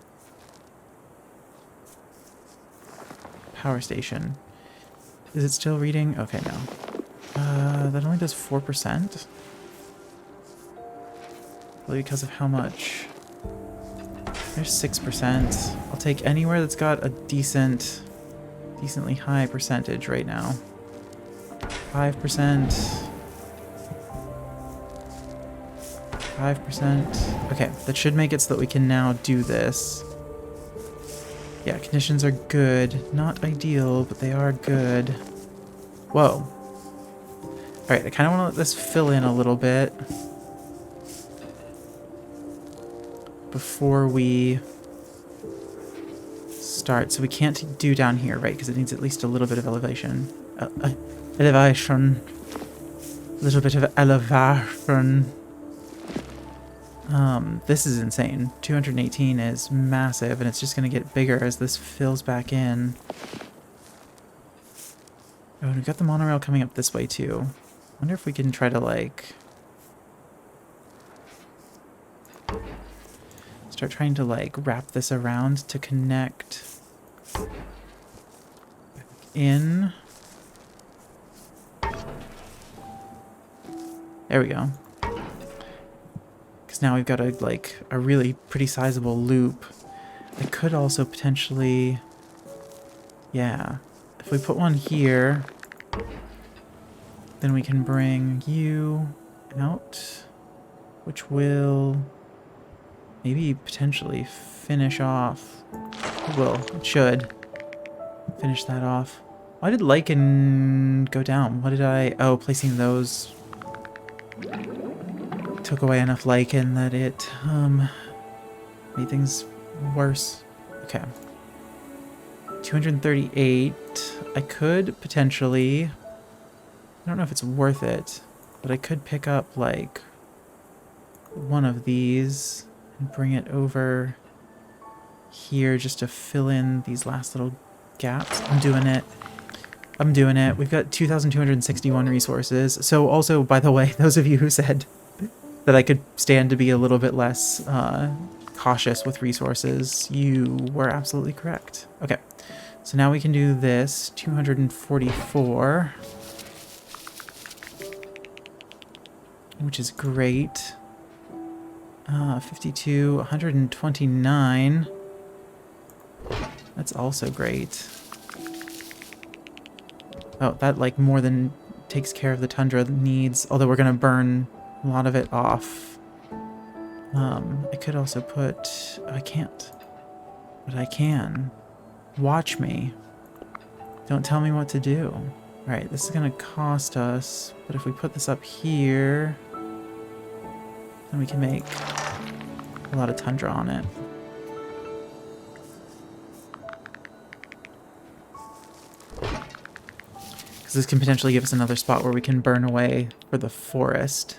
power station. Is it still reading? Okay, no. That only does 4%. Probably because of how much. There's 6%. I'll take anywhere that's got a decently high percentage right now. 5%. 5%. Okay, that should make it so that we can now do this. Yeah, conditions are good. Not ideal, but they are good. Whoa. Alright, I kind of want to let this fill in a little bit before we start. So we can't do down here, right? Because it needs at least a little bit of elevation. Elevation. A little bit of elevation. This is insane. 218 is massive, and it's just going to get bigger as this fills back in. Oh, and we've got the monorail coming up this way, too. I wonder if we can try to, like... start trying to, like, wrap this around to connect back in. There we go. Now we've got a really pretty sizable loop. I could also potentially, yeah, if we put one here, then we can bring you out, which will maybe potentially finish off. It will. It should finish that off. Why did lichen go down? What did I... Oh, placing those took away enough lichen that it made things worse. Okay. 238. I could potentially... I don't know if it's worth it. But I could pick up, like, one of these and bring it over here just to fill in these last little gaps. I'm doing it. I'm doing it. We've got 2,261 resources. So also, by the way, those of you who said that I could stand to be a little bit less cautious with resources, you were absolutely correct. Okay, so now we can do this. 244. Which is great. 52, 129. That's also great. Oh, that like more than takes care of the tundra needs, although we're gonna burn a lot of it off. I could also put... I can't. But I can. Watch me. Don't tell me what to do. Alright, this is gonna cost us, but if we put this up here, then we can make a lot of tundra on it. Because this can potentially give us another spot where we can burn away for the forest.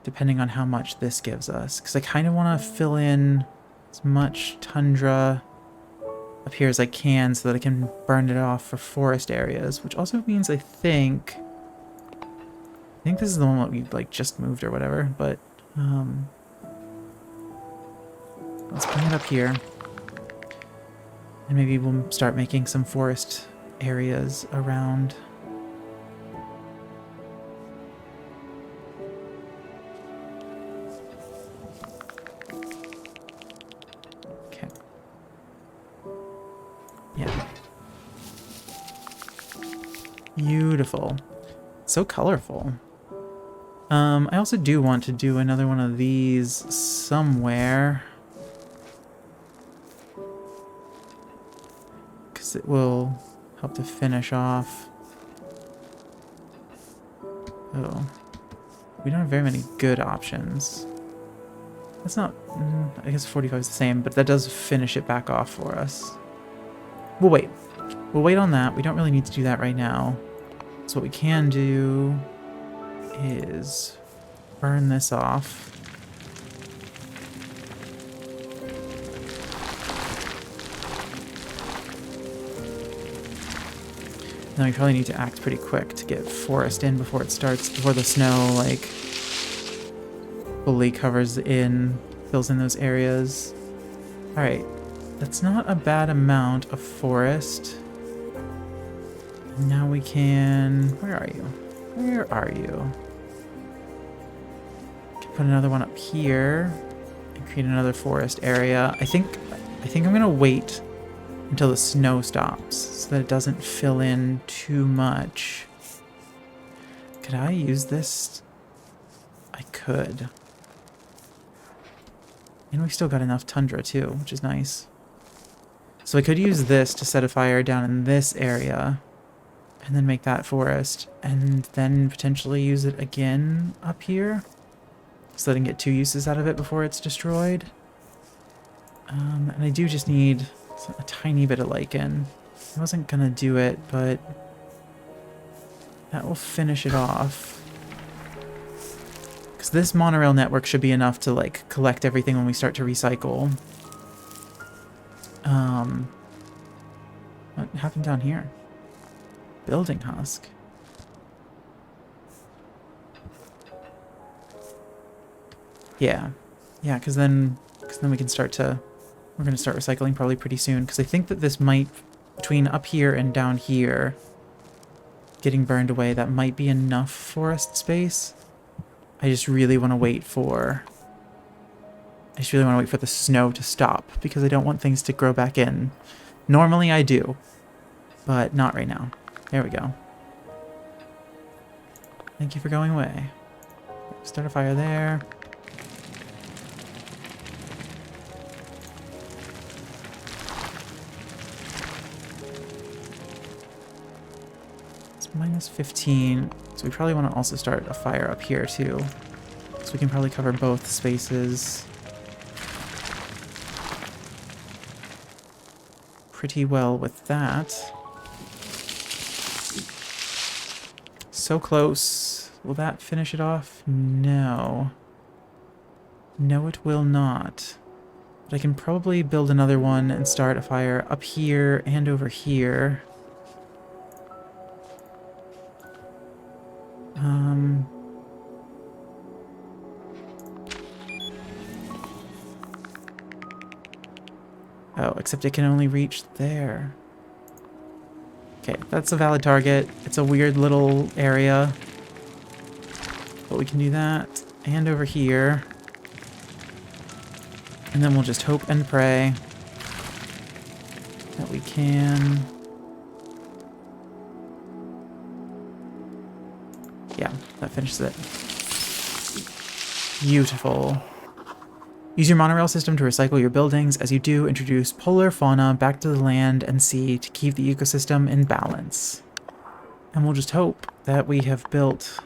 Depending on how much this gives us. Because I kind of want to fill in as much tundra up here as I can so that I can burn it off for forest areas. Which also means I think this is the one that we like just moved or whatever. But let's bring it up here. And maybe we'll start making some forest areas around. Okay. Yeah. Beautiful. So colorful. I also do want to do another one of these somewhere. Because it will help to finish off. Oh. We don't have very many good options. That's not... I guess 45 is the same, but that does finish it back off for us. We'll wait. We'll wait on that. We don't really need to do that right now. So what we can do is burn this off. Then we probably need to act pretty quick to get forest in before it starts, before the snow, like, fully fills in those areas. Alright, that's not a bad amount of forest. And now we can... Where are you? Where are you? Can put another one up here and create another forest area. I think I'm gonna wait until the snow stops so that it doesn't fill in too much. Could I use this? I could. And we still got enough tundra too, which is nice. So I could use this to set a fire down in this area and then make that forest and then potentially use it again up here so that I can get 2 uses out of it before it's destroyed. And I do just need a tiny bit of lichen. I wasn't gonna do it, but that will finish it off. Because this monorail network should be enough to like collect everything when we start to recycle. What happened down here? Building husk. Yeah, because then we can start to... We're going to start recycling probably pretty soon, because I think that this might, between up here and down here, getting burned away, that might be enough forest space. I just really want to wait for... the snow to stop, because I don't want things to grow back in. Normally I do, but not right now. There we go. Thank you for going away. Start a fire there. Minus 15, so we probably want to also start a fire up here too, so we can probably cover both spaces pretty well with that. so close. Will that finish it off? No. No, it will not. But I can probably build another one and start a fire up here and over here. Oh, except it can only reach there. Okay, that's a valid target. It's a weird little area. But we can do that. And over here. And then we'll just hope and pray that we can... Yeah, that finishes it. Beautiful. Use your monorail system to recycle your buildings. As you do, introduce polar fauna back to the land and sea to keep the ecosystem in balance. And we'll just hope that we have built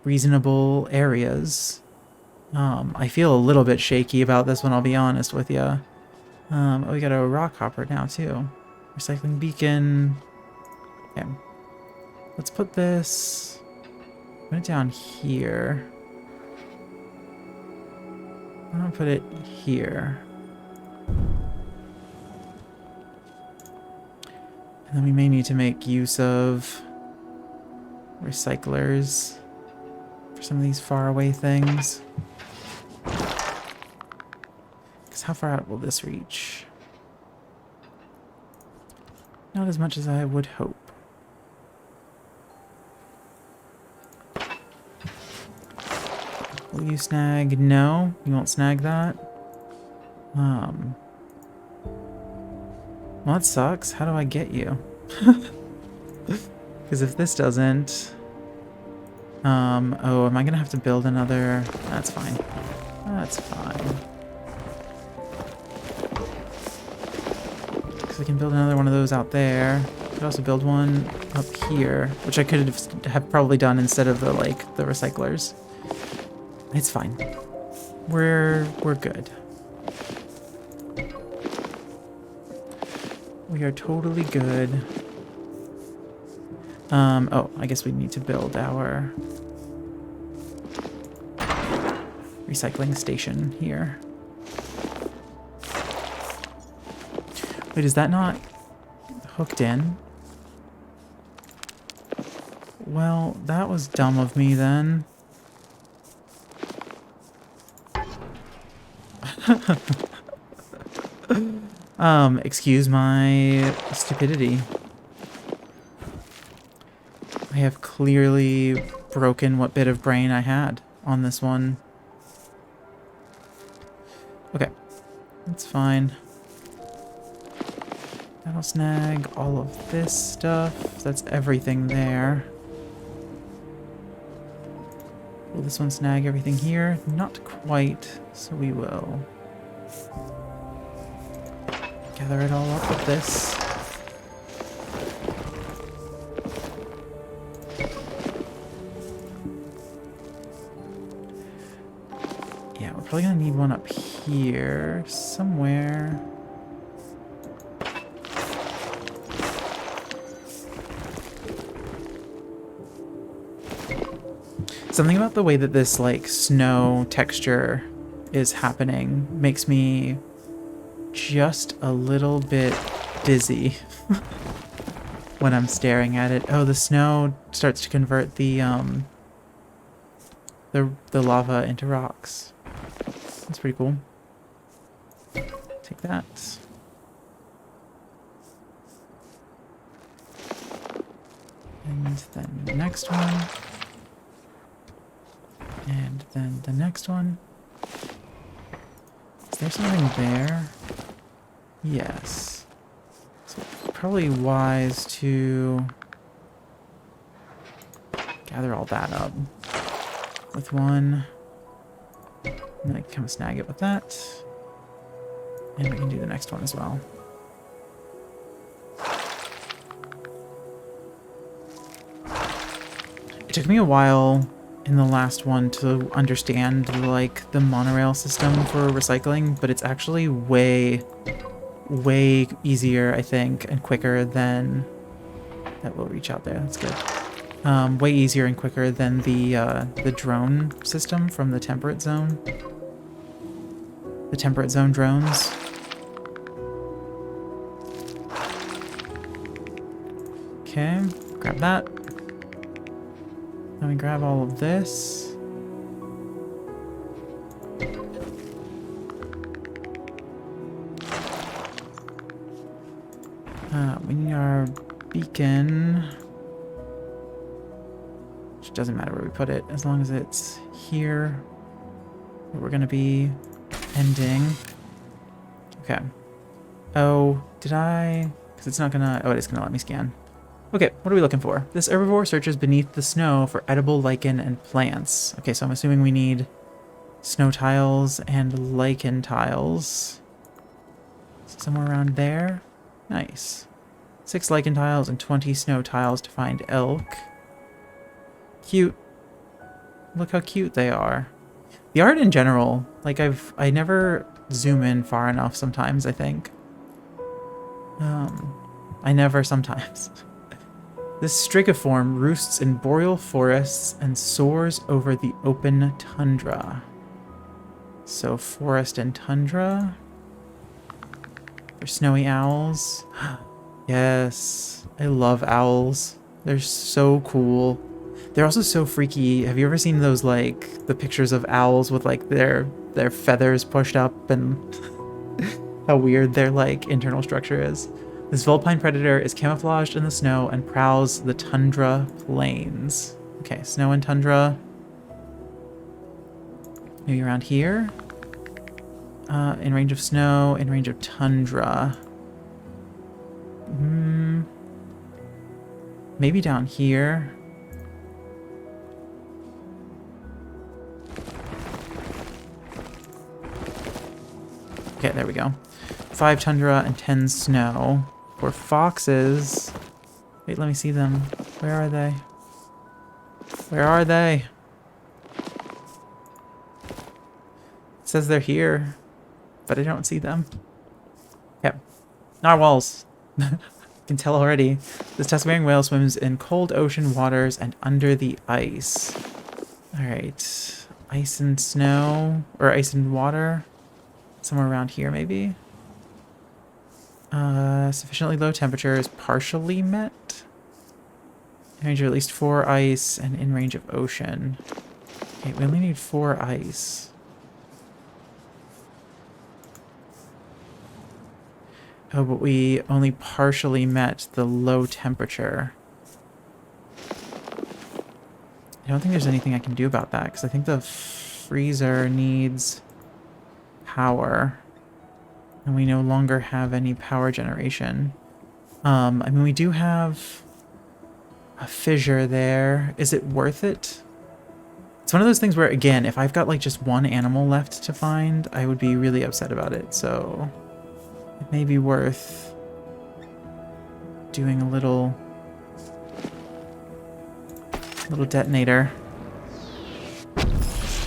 reasonable areas. I feel a little bit shaky about this one, I'll be honest with you. Oh, we got a rock hopper now, too. Recycling beacon. Okay. Let's put this... Put it down here. I'm gonna put it here. And then we may need to make use of recyclers for some of these faraway things. Because how far out will this reach? Not as much as I would hope. Will you snag? No, you won't snag that. Well, that sucks. How do I get you? Because if this doesn't... oh, am I gonna have to build another... That's fine. That's fine. Because I can build another one of those out there. I could also build one up here, which I could have probably done instead of the, like, the recyclers. It's fine. We're good. We are totally good. Oh, I guess we need to build our recycling station here. Wait, is that not hooked in? Well, that was dumb of me then. Excuse my stupidity. I have clearly broken what bit of brain I had on this one. Okay, that's fine. That'll snag all of this stuff. That's everything there. Will this one snag everything here? Not quite, so we will gather it all up with this. Yeah, we're probably gonna need one up here somewhere. Something about the way that this, like, snow texture is happening makes me just a little bit dizzy when I'm staring at it. Oh, the snow starts to convert the lava into rocks. That's pretty cool. Take that. And then the next one. And then the next one. Is there something there? Yes. So it's probably wise to gather all that up with one. And then I can come snag it with that. And we can do the next one as well. It took me a while in the last one to understand, like, the monorail system for recycling, but it's actually way easier, I think, and quicker than that will reach out there. That's good. Way easier and quicker than the drone system from the temperate zone. The temperate zone drones. Okay, grab that. Let me grab all of this. We need our beacon. Which doesn't matter where we put it, as long as it's here. Where we're gonna be ending. Okay. Oh, did I? Because it's not gonna. Oh, it is gonna let me scan. Okay, what are we looking for? This herbivore searches beneath the snow for edible lichen and plants. Okay, so I'm assuming we need snow tiles and lichen tiles. Somewhere around there. Nice. 6 lichen tiles and 20 snow tiles to find elk. Cute. Look how cute they are. The art in general, like I never zoom in far enough sometimes, I think. Sometimes. This strigiform roosts in boreal forests and soars over the open tundra. So forest and tundra. For snowy owls. Yes, I love owls. They're so cool. They're also so freaky. Have you ever seen those, like, the pictures of owls with, like, their feathers pushed up and how weird their, like, internal structure is? This vulpine predator is camouflaged in the snow and prowls the tundra plains. Okay, snow and tundra. Maybe around here. In range of snow, in range of tundra. Maybe down here. Okay, there we go. 5 tundra and 10 snow. For foxes... Wait, let me see them. Where are they? Where are they? It says they're here, but I don't see them. Okay. Narwhals. I can tell already. This tusk-bearing whale swims in cold ocean waters and under the ice. Alright. Ice and snow, or ice and water. Somewhere around here, maybe. Sufficiently low temperature is partially met. In range of at least 4 ice and in range of ocean. Okay, we only need 4 ice. Oh, but we only partially met the low temperature. I don't think there's anything I can do about that, because I think the freezer needs power. And we no longer have any power generation. I mean, we do have a fissure there. Is it worth it? It's one of those things where, again, if I've got like just one animal left to find, I would be really upset about it. So it may be worth doing a little detonator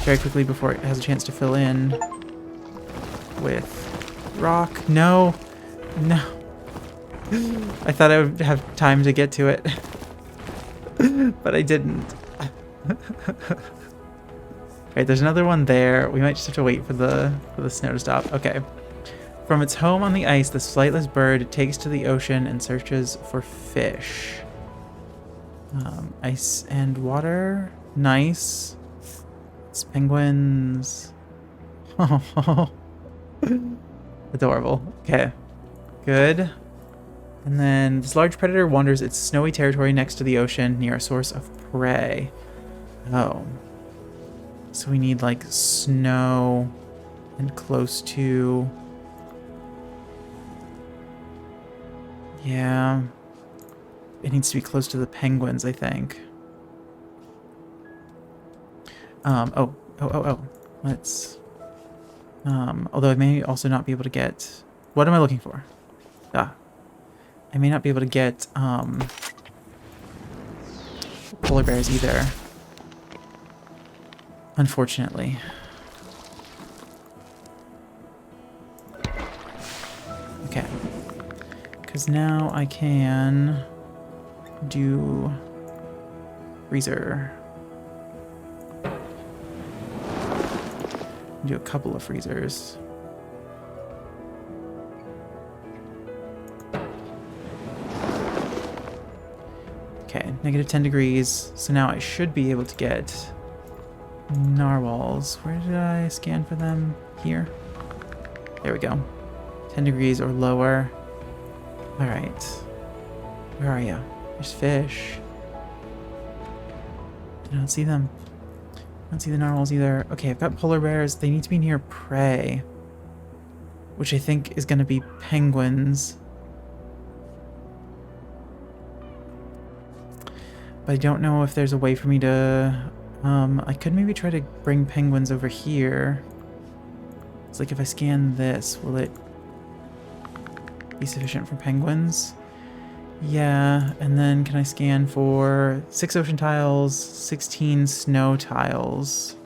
very quickly before it has a chance to fill in with rock. No. No. I thought I would have time to get to it. But I didn't. Right, there's another one there. We might just have to wait for the snow to stop. Okay. From its home on the ice, this flightless bird takes to the ocean and searches for fish. Ice and water. Nice. It's penguins. Oh. Adorable. Okay. Good. And then this large predator wanders its snowy territory next to the ocean near a source of prey. Oh. So we need like snow and close to... Yeah. It needs to be close to the penguins, I think. Oh. Let's... although I may also not be able to get... What am I looking for? I may not be able to get, polar bears either. Unfortunately. Okay. Because now I can do Freezer. Do a couple of freezers. Okay, negative 10 degrees. So now I should be able to get narwhals. Where did I scan for them? Here? There we go. 10 degrees or lower. Alright. Where are you? There's fish. I don't see them. I don't see the narwhals either. Okay, I've got polar bears. They need to be near prey, which I think is going to be penguins. But I don't know if there's a way for me to... I could maybe try to bring penguins over here. It's like if I scan this, will it be sufficient for penguins? Yeah, and then can I scan for 6 ocean tiles, 16 snow tiles,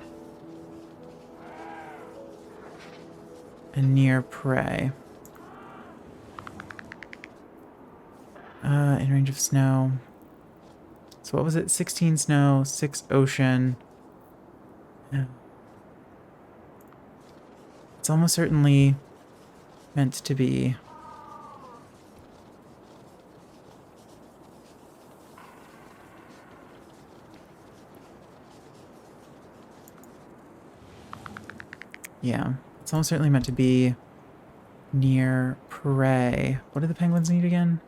and near prey. In range of snow. So what was it? 16 snow, 6 ocean. Yeah. It's almost certainly meant to be. Yeah, it's almost certainly meant to be near prey. What do the penguins need again?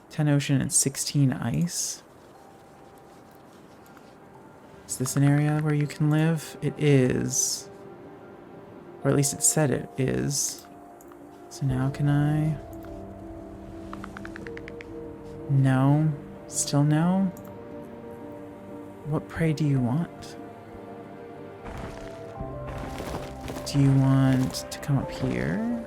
10 ocean and 16 ice. Is this an area where you can live? It is. Or at least it said it is. So now can I? No. Still no? What prey do you want? Do you want to come up here?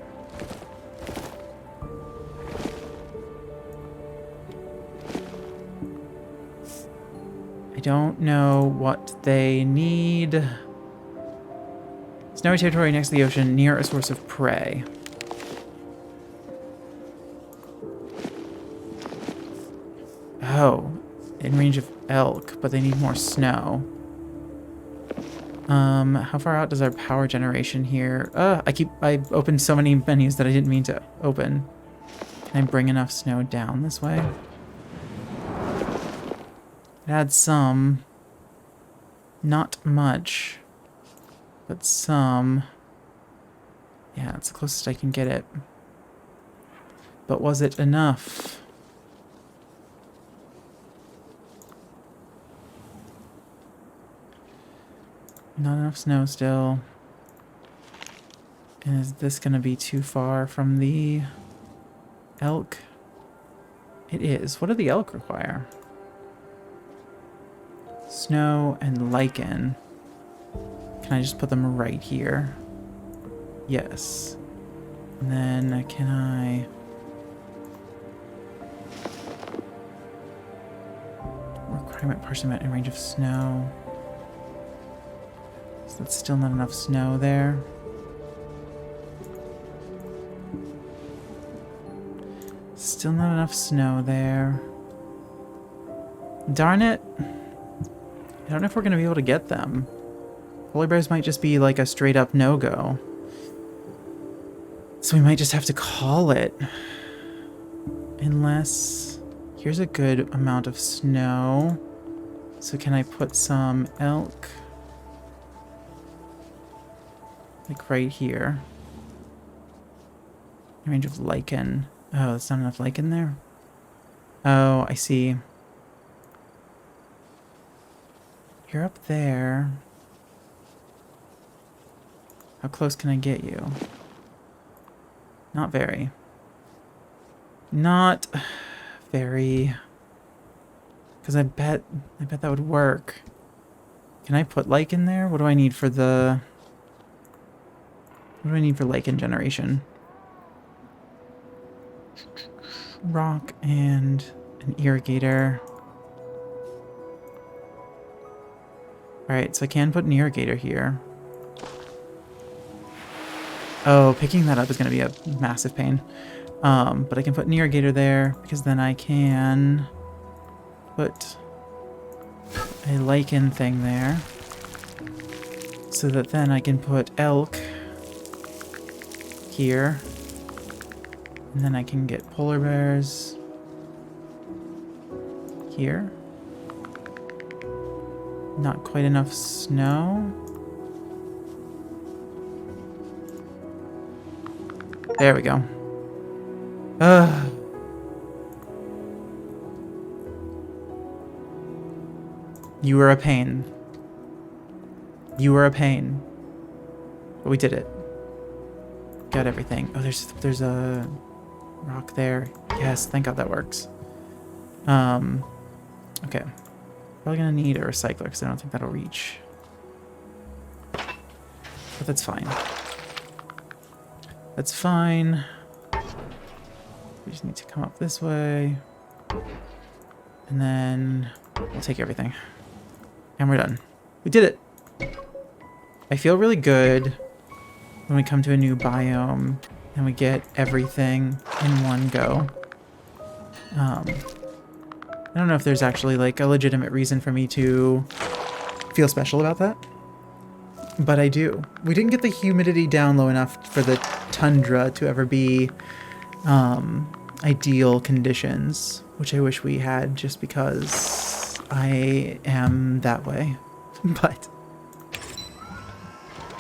I don't know what they need. Snowy territory next to the ocean, near a source of prey. Oh, in range of elk, but they need more snow. How far out does our power generation here? I opened so many menus that I didn't mean to open. Can I bring enough snow down this way? It adds some. Not much. But some. Yeah, it's the closest I can get it. But was it enough? Not enough snow still. And is this going to be too far from the elk? It is. What do the elk require? Snow and lichen. Can I just put them right here? Yes. And then can I... Requirement parchment in range of snow. So that's still not enough snow there. Still not enough snow there. Darn it. I don't know if we're going to be able to get them. Polar bears might just be like a straight up no-go. So we might just have to call it. Unless... Here's a good amount of snow. So can I put some elk? Like right here. Range of lichen. Oh, there's not enough lichen there? Oh, I see. You're up there. How close can I get you? Not very. Not very. Because I bet that would work. Can I put lichen there? What do I need for the... What do I need for lichen generation? Rock and an irrigator. Alright, so I can put an irrigator here. Oh, picking that up is going to be a massive pain. But I can put an irrigator there, because then I can put a lichen thing there, so that then I can put elk here, and then I can get polar bears here. Not quite enough snow. There we go. You were a pain. You were a pain. But we did it. Got everything. Oh, there's a rock there. Yes, thank God that works. Okay. Probably gonna need a recycler because I don't think that'll reach. But that's fine. That's fine. We just need to come up this way. And then we'll take everything. And we're done. We did it! I feel really good when we come to a new biome and we get everything in one go. I don't know if there's actually like a legitimate reason for me to feel special about that, but I do. We didn't get the humidity down low enough for the tundra to ever be ideal conditions, which I wish we had just because I am that way. but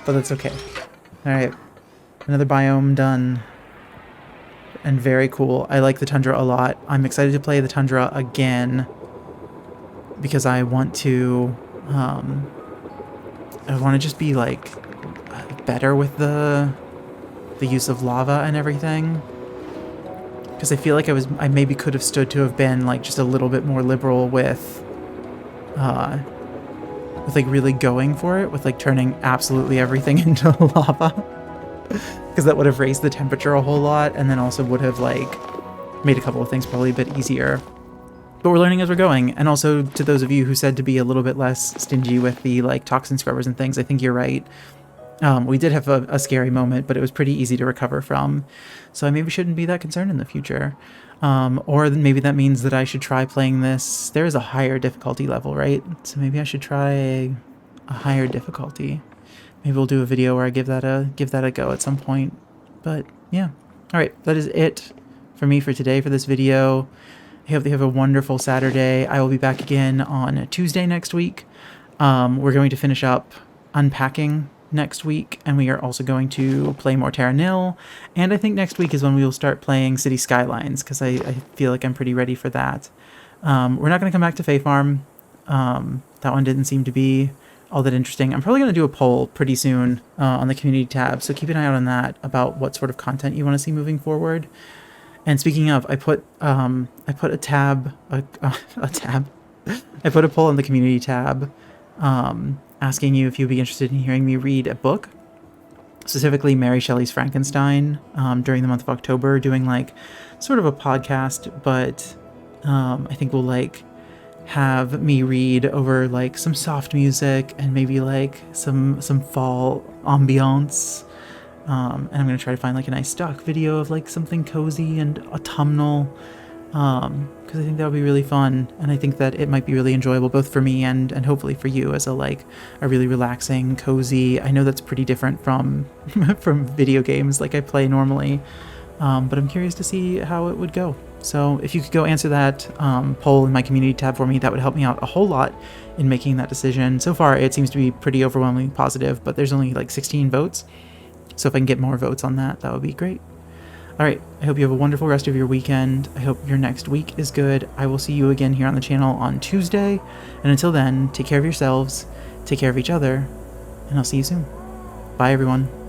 that's okay. All right, another biome done. And very cool. I like the tundra a lot. I'm excited to play the tundra again because I want to just be like better with the use of lava and everything. Because I feel like I maybe could have stood to have been like just a little bit more liberal with like really going for it, with like turning absolutely everything into lava. Because that would have raised the temperature a whole lot, and then also would have like made a couple of things probably a bit easier. But we're learning as we're going. And also to those of you who said to be a little bit less stingy with the like toxin scrubbers and things, I think you're right. We did have a scary moment, but it was pretty easy to recover from. So I maybe shouldn't be that concerned in the future. Or maybe that means that I should try playing this. There is a higher difficulty level, right? So maybe I should try a higher difficulty. Maybe we'll do a video where I give that a go at some point. But yeah. All right, that is it for me for today for this video. I hope you have a wonderful Saturday. I will be back again on Tuesday next week. We're going to finish up unpacking next week, and we are also going to play more Terra Nil. And I think next week is when we will start playing City Skylines, because I feel like I'm pretty ready for that. We're not going to come back to Fae Farm. That one didn't seem to be all that interesting. I'm probably going to do a poll pretty soon on the community tab, so keep an eye out on that about what sort of content you want to see moving forward. And speaking of, I put a tab, I put a poll in the community tab asking you if you'd be interested in hearing me read a book, specifically Mary Shelley's Frankenstein, during the month of October, doing like sort of a podcast, but I think we'll like have me read over like some soft music and maybe like some fall ambiance. And I'm going to try to find like a nice stock video of like something cozy and autumnal, because I think that would be really fun, and I think that it might be really enjoyable both for me and hopefully for you as a really relaxing, cozy. I know that's pretty different from from video games like I play normally, but I'm curious to see how it would go. So if you could go answer that poll in my community tab for me, that would help me out a whole lot in making that decision. So far it seems to be pretty overwhelmingly positive, but there's only like 16 votes. So if I can get more votes on that, that would be great. All right, I hope you have a wonderful rest of your weekend. I hope your next week is good. I will see you again here on the channel on Tuesday. And until then, take care of yourselves, take care of each other, and I'll see you soon. Bye, everyone.